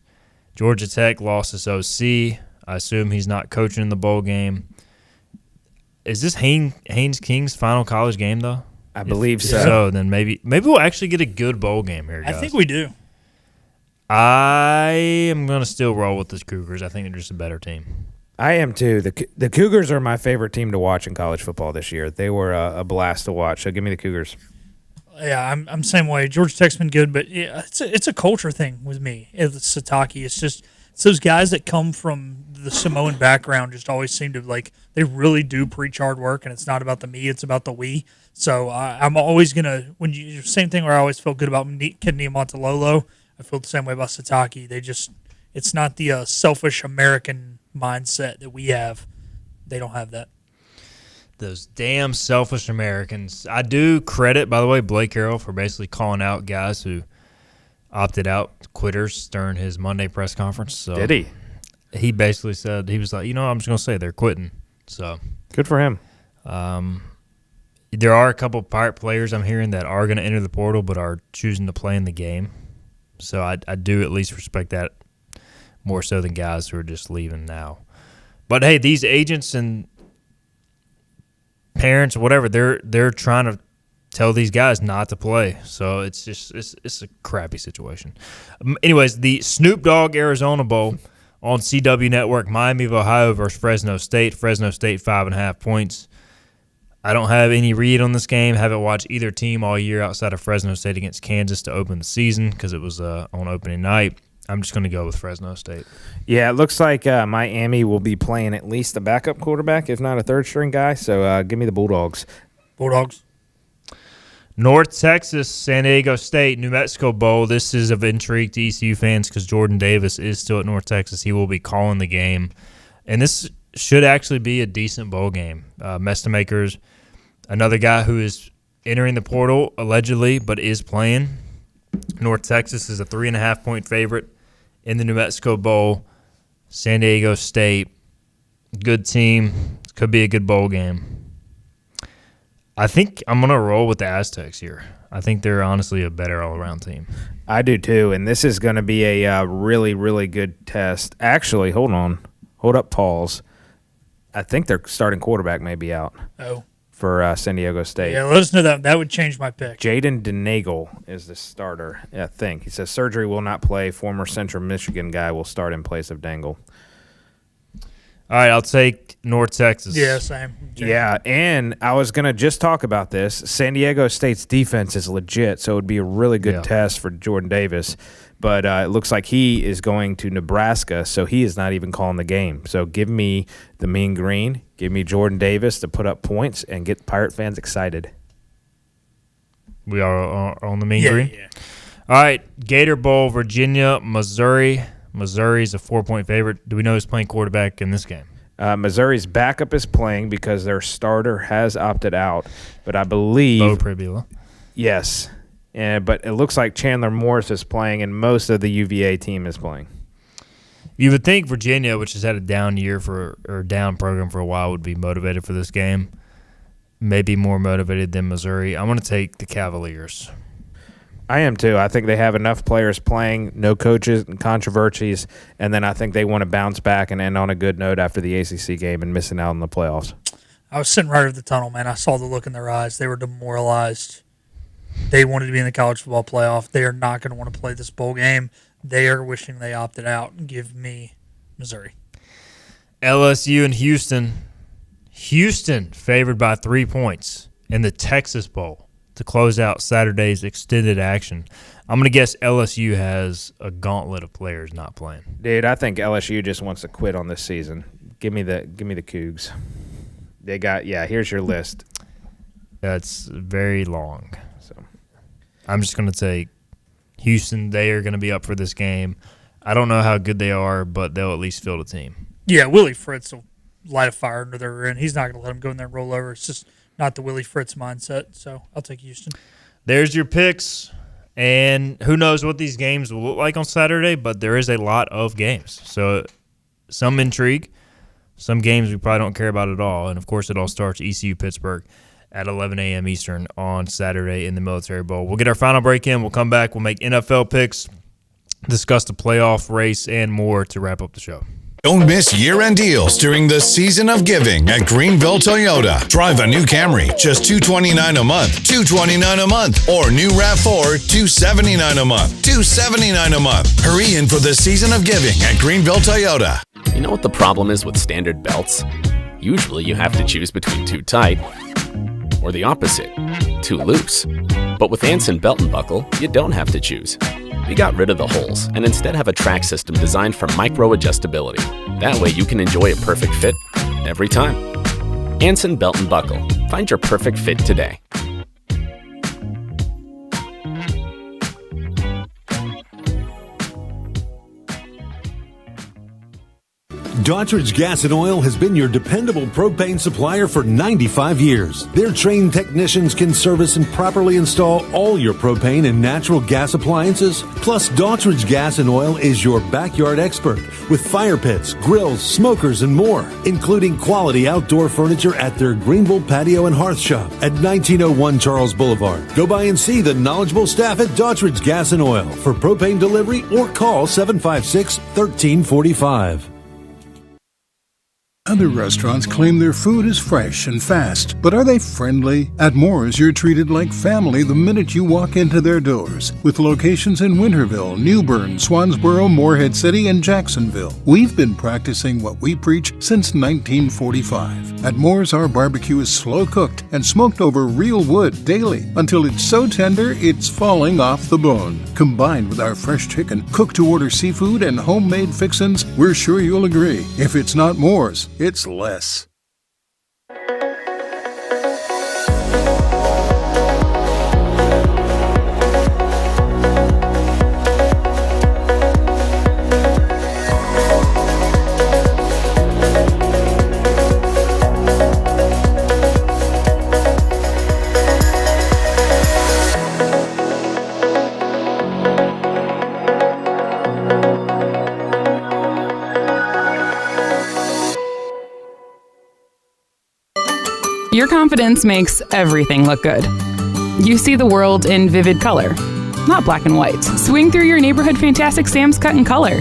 Speaker 3: Georgia Tech lost his OC. I assume he's not coaching in the bowl game. Is this Haynes King's final college game, though?
Speaker 4: I believe so.
Speaker 3: So then maybe we'll actually get a good bowl game here, guys.
Speaker 5: I think we do.
Speaker 3: I am going to still roll with the Cougars. I think they're just a better team.
Speaker 4: I am too. The Cougars are my favorite team to watch in college football this year. They were a blast to watch. So give me the Cougars.
Speaker 5: Yeah, I'm same way. Georgia Tech's been good, but yeah, it's a culture thing with me. It's Sitake. It's just It's those guys that come from the Samoan background just always seem to they really do preach hard work, and it's not about the me, it's about the we. So I'm always gonna same thing where I always felt good about Kidney Montalolo. I feel the same way about Sataki. It's not the selfish American mindset that we have. They don't have that.
Speaker 3: Those damn selfish Americans. I do credit, by the way, Blake Carroll for basically calling out guys who opted out, quitters, during his Monday press conference. So
Speaker 4: did he?
Speaker 3: He basically said, he was like, I'm just going to say they're quitting. So
Speaker 4: good for him.
Speaker 3: There are a couple Pirate players I'm hearing that are going to enter the portal but are choosing to play in the game. So I do at least respect that more so than guys who are just leaving now. But, hey, these agents and parents, whatever, they're trying to tell these guys not to play. So it's just it's a crappy situation. Anyways, the Snoop Dogg Arizona Bowl on CW Network, Miami of Ohio versus Fresno State. Fresno State 5.5 points. I don't have any read on this game. Haven't watched either team all year outside of Fresno State against Kansas to open the season because it was on opening night. I'm just going to go with Fresno State.
Speaker 4: Yeah, it looks like Miami will be playing at least a backup quarterback, if not a third-string guy. So give me the Bulldogs.
Speaker 5: Bulldogs.
Speaker 3: North Texas, San Diego State, New Mexico Bowl. This is of intrigue to ECU fans because Jordan Davis is still at North Texas. He will be calling the game. And this should actually be a decent bowl game. Mestamakers, another guy who is entering the portal allegedly but is playing. North Texas is a 3.5-point favorite in the New Mexico Bowl. San Diego State, good team. Could be a good bowl game. I think I'm going to roll with the Aztecs here. I think they're honestly a better all-around team.
Speaker 4: I do too, and this is going to be a really, really good test. Actually, hold on. Hold up, pause. I think their starting quarterback may be out.
Speaker 5: Oh.
Speaker 4: For San Diego State.
Speaker 5: Yeah, let us know that. That would change my pick.
Speaker 4: Jaden DeNagel is the starter, I think. He says surgery will not play. Former Central Michigan guy will start in place of Dangle.
Speaker 3: All right, I'll take North Texas.
Speaker 5: Yeah, same.
Speaker 4: Yeah, and I was going to just talk about this. San Diego State's defense is legit, so it would be a really good test for Jordan Davis. But it looks like he is going to Nebraska, so he is not even calling the game. So give me the Mean Green. Give me Jordan Davis to put up points and get Pirate fans excited.
Speaker 3: We are on the Mean Green? Yeah. All right, Gator Bowl, Virginia, Missouri. Missouri's a 4-point favorite. Do we know who's playing quarterback in this game?
Speaker 4: Missouri's backup is playing because their starter has opted out. But I believe
Speaker 3: Bo Pribula.
Speaker 4: Yes. But it looks like Chandler Morris is playing, and most of the UVA team is playing.
Speaker 3: You would think Virginia, which has had a down down program for a while, would be motivated for this game. Maybe more motivated than Missouri. I'm going to take the Cavaliers.
Speaker 4: I am too. I think they have enough players playing, no coaches and controversies, and then I think they want to bounce back and end on a good note after the ACC game and missing out on the playoffs.
Speaker 5: I was sitting right at the tunnel, man. I saw the look in their eyes. They were demoralized. They wanted to be in the college football playoff. They are not going to want to play this bowl game. They are wishing they opted out. Give me Missouri.
Speaker 3: LSU and Houston. Houston favored by 3 points in the Texas Bowl to close out Saturday's extended action. I'm going to guess LSU has a gauntlet of players not playing.
Speaker 4: Dude, I think LSU just wants to quit on this season. Give me the Cougs. They got here's your list.
Speaker 3: That's very long. So I'm just going to take Houston. They are going to be up for this game. I don't know how good they are, but they'll at least field a team.
Speaker 5: Yeah, Willie Fritz will light a fire under their end. He's not going to let them go in there and roll over. It's just not the Willie Fritz mindset. So I'll take Houston.
Speaker 3: There's your picks. And who knows what these games will look like on Saturday, but there is a lot of games. So some intrigue, some games we probably don't care about at all. And, of course, it all starts ECU Pittsburgh at 11 a.m. Eastern on Saturday in the Military Bowl. We'll get our final break in. We'll come back. We'll make NFL picks, discuss the playoff race, and more to wrap up the show.
Speaker 11: Don't miss year-end deals during the Season of Giving at Greenville Toyota. Drive a new Camry, just $229 a month, $229 a month. Or new RAV4, $279 a month, $279 a month. Hurry in for the Season of Giving at Greenville Toyota.
Speaker 8: You know what the problem is with standard belts? Usually you have to choose between too tight or the opposite, too loose. But with Anson Belt and Buckle, you don't have to choose. We got rid of the holes and instead have a track system designed for micro-adjustability. That way you can enjoy a perfect fit every time. Anson Belt & Buckle. Find your perfect fit today.
Speaker 18: Daughtridge Gas and Oil has been your dependable propane supplier for 95 years. Their trained technicians can service and properly install all your propane and natural gas appliances. Plus, Daughtridge Gas and Oil is your backyard expert with fire pits, grills, smokers, and more, including quality outdoor furniture at their Greenville Patio and Hearth Shop at 1901 Charles Boulevard. Go by and see the knowledgeable staff at Daughtridge Gas and Oil for propane delivery or call 756-1345.
Speaker 19: Other restaurants claim their food is fresh and fast, but are they friendly? At Moore's, you're treated like family the minute you walk into their doors. With locations in Winterville, New Bern, Swansboro, Morehead City, and Jacksonville, we've been practicing what we preach since 1945. At Moore's, our barbecue is slow cooked and smoked over real wood daily until it's so tender it's falling off the bone. Combined with our fresh chicken, cooked-to-order seafood, and homemade fixins, we're sure you'll agree. If it's not Moore's, it's less.
Speaker 20: Your confidence makes everything look good. You see the world in vivid color, not black and white. Swing through your neighborhood Fantastic Sam's Cut in Color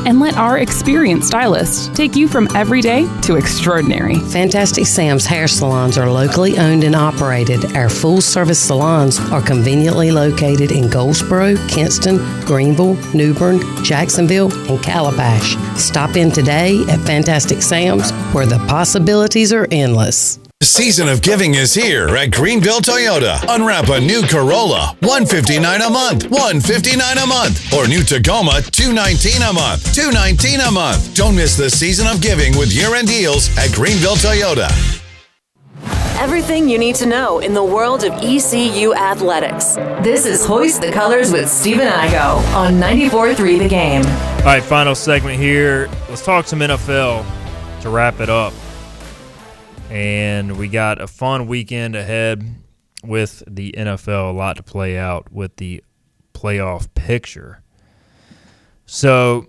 Speaker 20: and let our experienced stylists take you from everyday to extraordinary.
Speaker 21: Fantastic Sam's hair salons are locally owned and operated. Our full-service salons are conveniently located in Goldsboro, Kinston, Greenville, New Bern, Jacksonville, and Calabash. Stop in today at Fantastic Sam's, where the possibilities are endless.
Speaker 11: The season of giving is here at Greenville Toyota. Unwrap a new Corolla, $159 a month, $159 a month. Or new Tacoma, $219 a month, $219 a month. Don't miss the season of giving with year-end deals at Greenville Toyota.
Speaker 1: Everything you need to know in the world of ECU athletics. This is Hoist the Colors with Stephen Igo on 94.3 The Game.
Speaker 3: All right, final segment here. Let's talk some NFL to wrap it up. And we got a fun weekend ahead with the NFL, a lot to play out with the playoff picture. So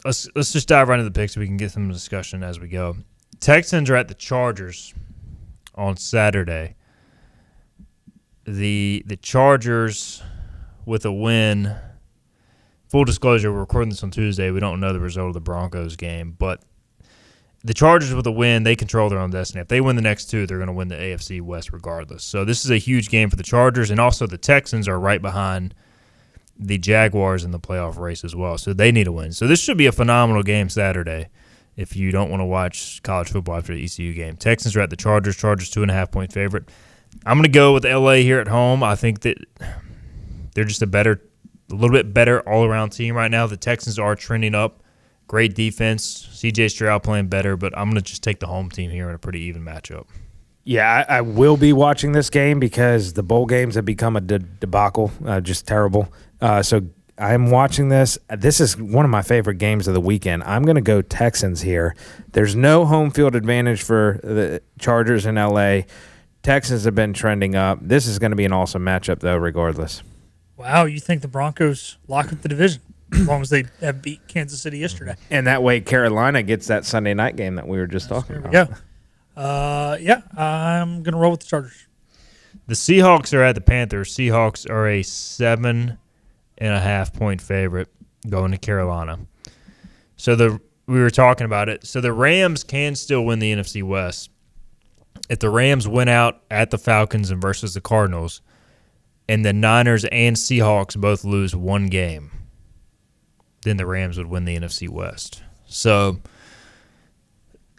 Speaker 3: let's just dive right into the picks so we can get some discussion as we go. Texans are at the Chargers on Saturday. The Chargers with a win. Full disclosure, we're recording this on Tuesday. We don't know the result of the Broncos game, but the Chargers with a win, they control their own destiny. If they win the next two, they're going to win the AFC West regardless. So this is a huge game for the Chargers, and also the Texans are right behind the Jaguars in the playoff race as well. So they need a win. So this should be a phenomenal game Saturday if you don't want to watch college football after the ECU game. Texans are at the Chargers. Chargers 2.5-point favorite. I'm going to go with LA here at home. I think that they're just a little bit better all-around team right now. The Texans are trending up. Great defense. C.J. Stroud playing better, but I'm going to just take the home team here in a pretty even matchup.
Speaker 4: Yeah, I will be watching this game because the bowl games have become a debacle, just terrible. So I'm watching this. This is one of my favorite games of the weekend. I'm going to go Texans here. There's no home field advantage for the Chargers in L.A. Texans have been trending up. This is going to be an awesome matchup, though, regardless.
Speaker 5: Wow, you think the Broncos lock up the division? As long as they have beat Kansas City yesterday.
Speaker 4: And that way Carolina gets that Sunday night game that we were just talking about.
Speaker 5: Yeah. I'm going to roll with the Chargers.
Speaker 3: The Seahawks are at the Panthers. Seahawks are a 7.5-point favorite going to Carolina. So we were talking about it. So the Rams can still win the NFC West. If the Rams win out at the Falcons and versus the Cardinals, and the Niners and Seahawks both lose one game, then the Rams would win the NFC West. So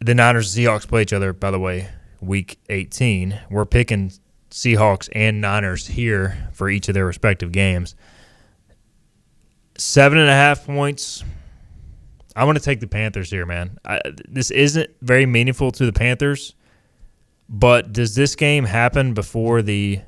Speaker 3: the Niners and Seahawks play each other, by the way, Week 18. We're picking Seahawks and Niners here for each of their respective games. 7.5 points. I'm going to take the Panthers here, man. This isn't very meaningful to the Panthers, but does this game happen before the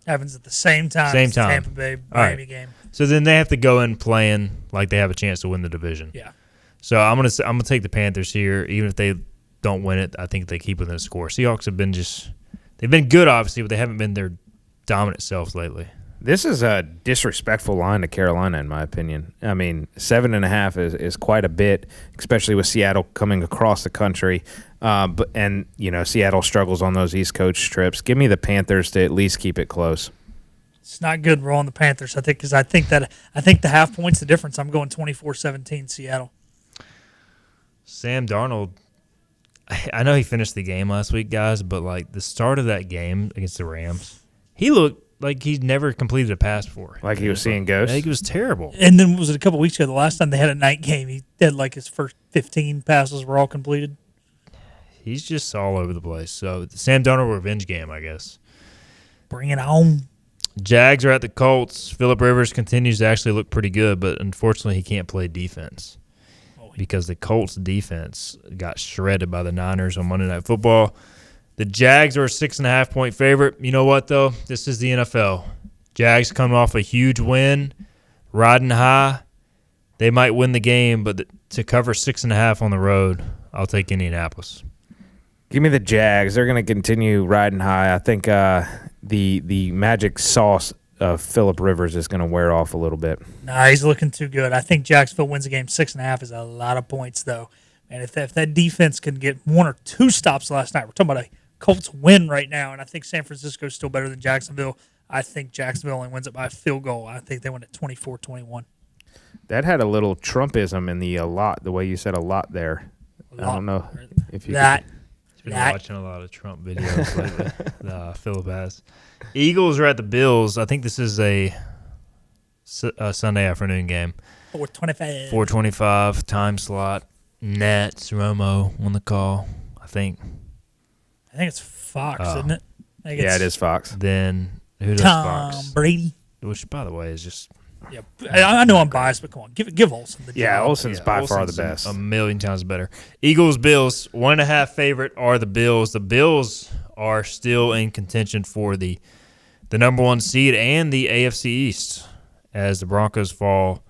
Speaker 5: happens at the same time as the Tampa Bay Miami game?
Speaker 3: So then they have to go in playing like they have a chance to win the division.
Speaker 5: Yeah.
Speaker 3: So I'm gonna take the Panthers here, even if they don't win it. I think they keep within a score. Seahawks have been they've been good, obviously, but they haven't been their dominant selves lately.
Speaker 4: This is a disrespectful line to Carolina, in my opinion. I mean, 7.5 is quite a bit, especially with Seattle coming across the country. And Seattle struggles on those East Coast trips. Give me the Panthers to at least keep it close.
Speaker 5: It's not good rolling the Panthers, I think, because I think the half point's the difference. I'm going 24-17 Seattle.
Speaker 3: Sam Darnold, I know he finished the game last week, guys, but like the start of that game against the Rams, he looked like he'd never completed a pass before.
Speaker 4: Like he was seeing ghosts?
Speaker 3: I think it was terrible.
Speaker 5: And then was it a couple weeks ago, the last time they had a night game, he had like his first 15 passes were all completed.
Speaker 3: He's just all over the place. So the Sam Darnold revenge game, I guess.
Speaker 5: Bring it on.
Speaker 3: Jags are at the Colts. Phillip Rivers continues to actually look pretty good, but unfortunately he can't play defense because the Colts defense got shredded by the Niners on Monday Night Football. The Jags are a 6.5 point favorite. You know what, though? This is the NFL. Jags coming off a huge win, riding high. They might win the game, but to cover 6.5 on the road, I'll take Indianapolis.
Speaker 4: Give me the Jags. They're going to continue riding high. I think the magic sauce of Phillip Rivers is going to wear off a little bit.
Speaker 5: Nah, he's looking too good. I think Jacksonville wins the game. 6.5 is a lot of points, though. And if that defense can get 1 or 2 stops last night, we're talking about a Colts win right now, and I think San Francisco is still better than Jacksonville. I think Jacksonville only wins it by a field goal. I think they win at 24-21.
Speaker 4: That had a little Trumpism in the a lot, the way you said a lot there. I don't know if you
Speaker 3: He's been watching a lot of Trump videos lately. Phillip has. Eagles are at the Bills. I think this is a Sunday afternoon game.
Speaker 5: 4:25.
Speaker 3: 4:25 time slot. Nets, Romo on the call, I think.
Speaker 5: I think it's Fox, isn't it?
Speaker 4: Yeah, it is Fox.
Speaker 3: Then who does
Speaker 5: Tom
Speaker 3: Fox?
Speaker 5: Brady.
Speaker 3: Which, by the way, is just...
Speaker 5: Yeah, I know I'm biased, but come on, give Olsen the job.
Speaker 4: Yeah, Olsen's by far the best.
Speaker 3: A million times better. Eagles, Bills, 1.5 favorite are the Bills. The Bills are still in contention for the number 1 seed and the AFC East. As the Broncos fall,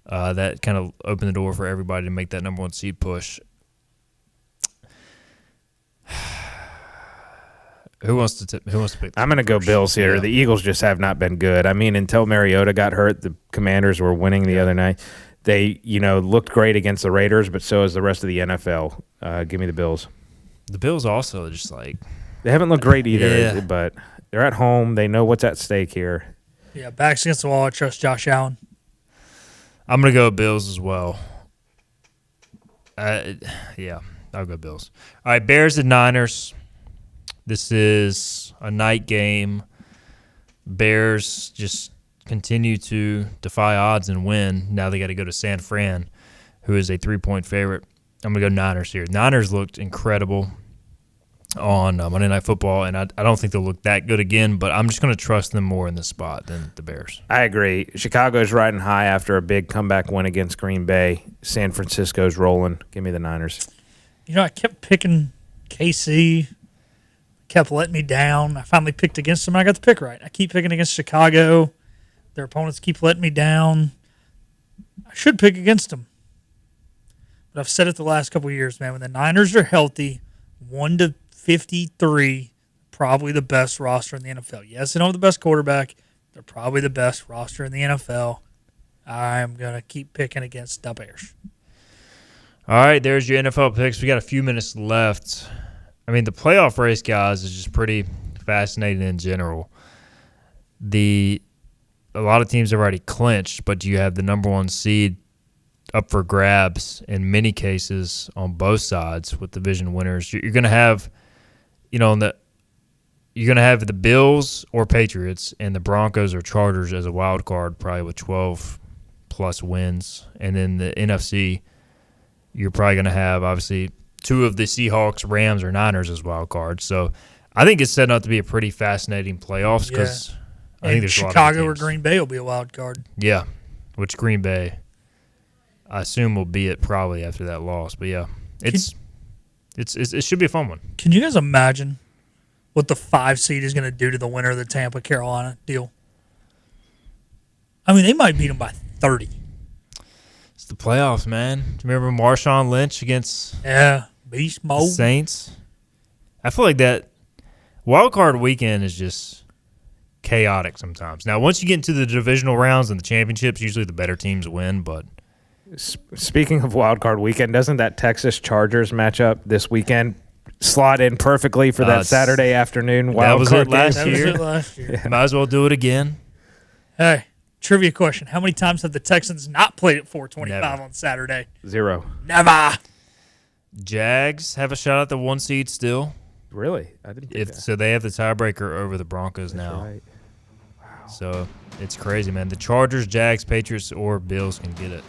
Speaker 3: that kind of opened the door for everybody to make that number 1 seed push. Who wants to pick?
Speaker 4: I'm going to go Bills here.
Speaker 3: Yeah.
Speaker 4: The Eagles just have not been good. I mean, until Mariota got hurt, the Commanders were winning the other night. They, looked great against the Raiders, but so is the rest of the NFL. Give me the Bills.
Speaker 3: The Bills also just like...
Speaker 4: They haven't looked great either, but they're at home. They know what's at stake here.
Speaker 5: Yeah, backs against the wall. I trust Josh Allen.
Speaker 3: I'm going to go Bills as well. I'll go Bills. All right, Bears and Niners. This is a night game. Bears just continue to defy odds and win. Now they got to go to San Fran, who is a 3-point favorite. I'm going to go Niners here. Niners looked incredible on Monday Night Football, and I don't think they'll look that good again, but I'm just going to trust them more in this spot than the Bears.
Speaker 4: I agree. Chicago's riding high after a big comeback win against Green Bay. San Francisco's rolling. Give me the Niners.
Speaker 5: I kept picking KC. Kept letting me down. I finally picked against them. I got the pick right. I keep picking against Chicago. Their opponents keep letting me down. I should pick against them. But I've said it the last couple of years, man. When the Niners are healthy, 1-53, probably the best roster in the NFL. Yes, they don't have the best quarterback. They're probably the best roster in the NFL. I'm going to keep picking against the Bears.
Speaker 3: All right, there's your NFL picks. We got a few minutes left. I mean, the playoff race, guys, is just pretty fascinating in general. A lot of teams have already clinched, but you have the number 1 seed up for grabs in many cases on both sides with division winners. You're going to have, you're going to have the Bills or Patriots and the Broncos or Chargers as a wild card, probably with 12-plus wins. And then the NFC, you're probably going to have, obviously, 2 of the Seahawks, Rams, or Niners as wild cards. So I think it's setting up to be a pretty fascinating playoffs because I think there's
Speaker 5: Chicago
Speaker 3: a lot of
Speaker 5: or Green Bay will be a wild card.
Speaker 3: Yeah. which Green Bay, I assume, will be it probably after that loss. But yeah, it should be a fun one.
Speaker 5: Can you guys imagine what the 5 seed is going to do to the winner of the Tampa-Carolina deal? I mean, they might beat them by 30.
Speaker 3: It's the playoffs, man. Do you remember Marshawn Lynch against
Speaker 5: Beast
Speaker 3: the
Speaker 5: Mode?
Speaker 3: Saints? I feel like that wild card weekend is just chaotic sometimes. Now, once you get into the divisional rounds and the championships, usually the better teams win. But
Speaker 4: speaking of wild card weekend, doesn't that Texas Chargers matchup this weekend slot in perfectly for that Saturday afternoon wild card game?
Speaker 3: That was it last year. Might as well do it again.
Speaker 5: Hey, trivia question. How many times have the Texans not played at 425 on Saturday?
Speaker 4: 0.
Speaker 5: Never.
Speaker 3: Jags have a shot at the 1 seed still.
Speaker 4: Really? I didn't think that.
Speaker 3: So they have the tiebreaker over the Broncos now.
Speaker 4: Right.
Speaker 3: Wow. So it's crazy, man. The Chargers, Jags, Patriots, or Bills can get it.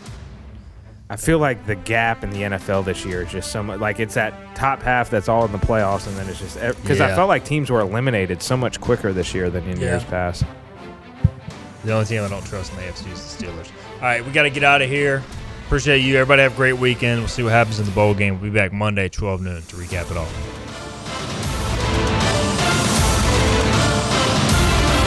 Speaker 4: I feel like the gap in the NFL this year is just so much. Like, it's that top half that's all in the playoffs, and then it's just – because I felt like teams were eliminated so much quicker this year than in years past.
Speaker 3: The only team I don't trust in the AFC is the Steelers. All right, we got to get out of here. Appreciate you. Everybody have a great weekend. We'll see what happens in the bowl game. We'll be back Monday, 12 noon, to recap it all.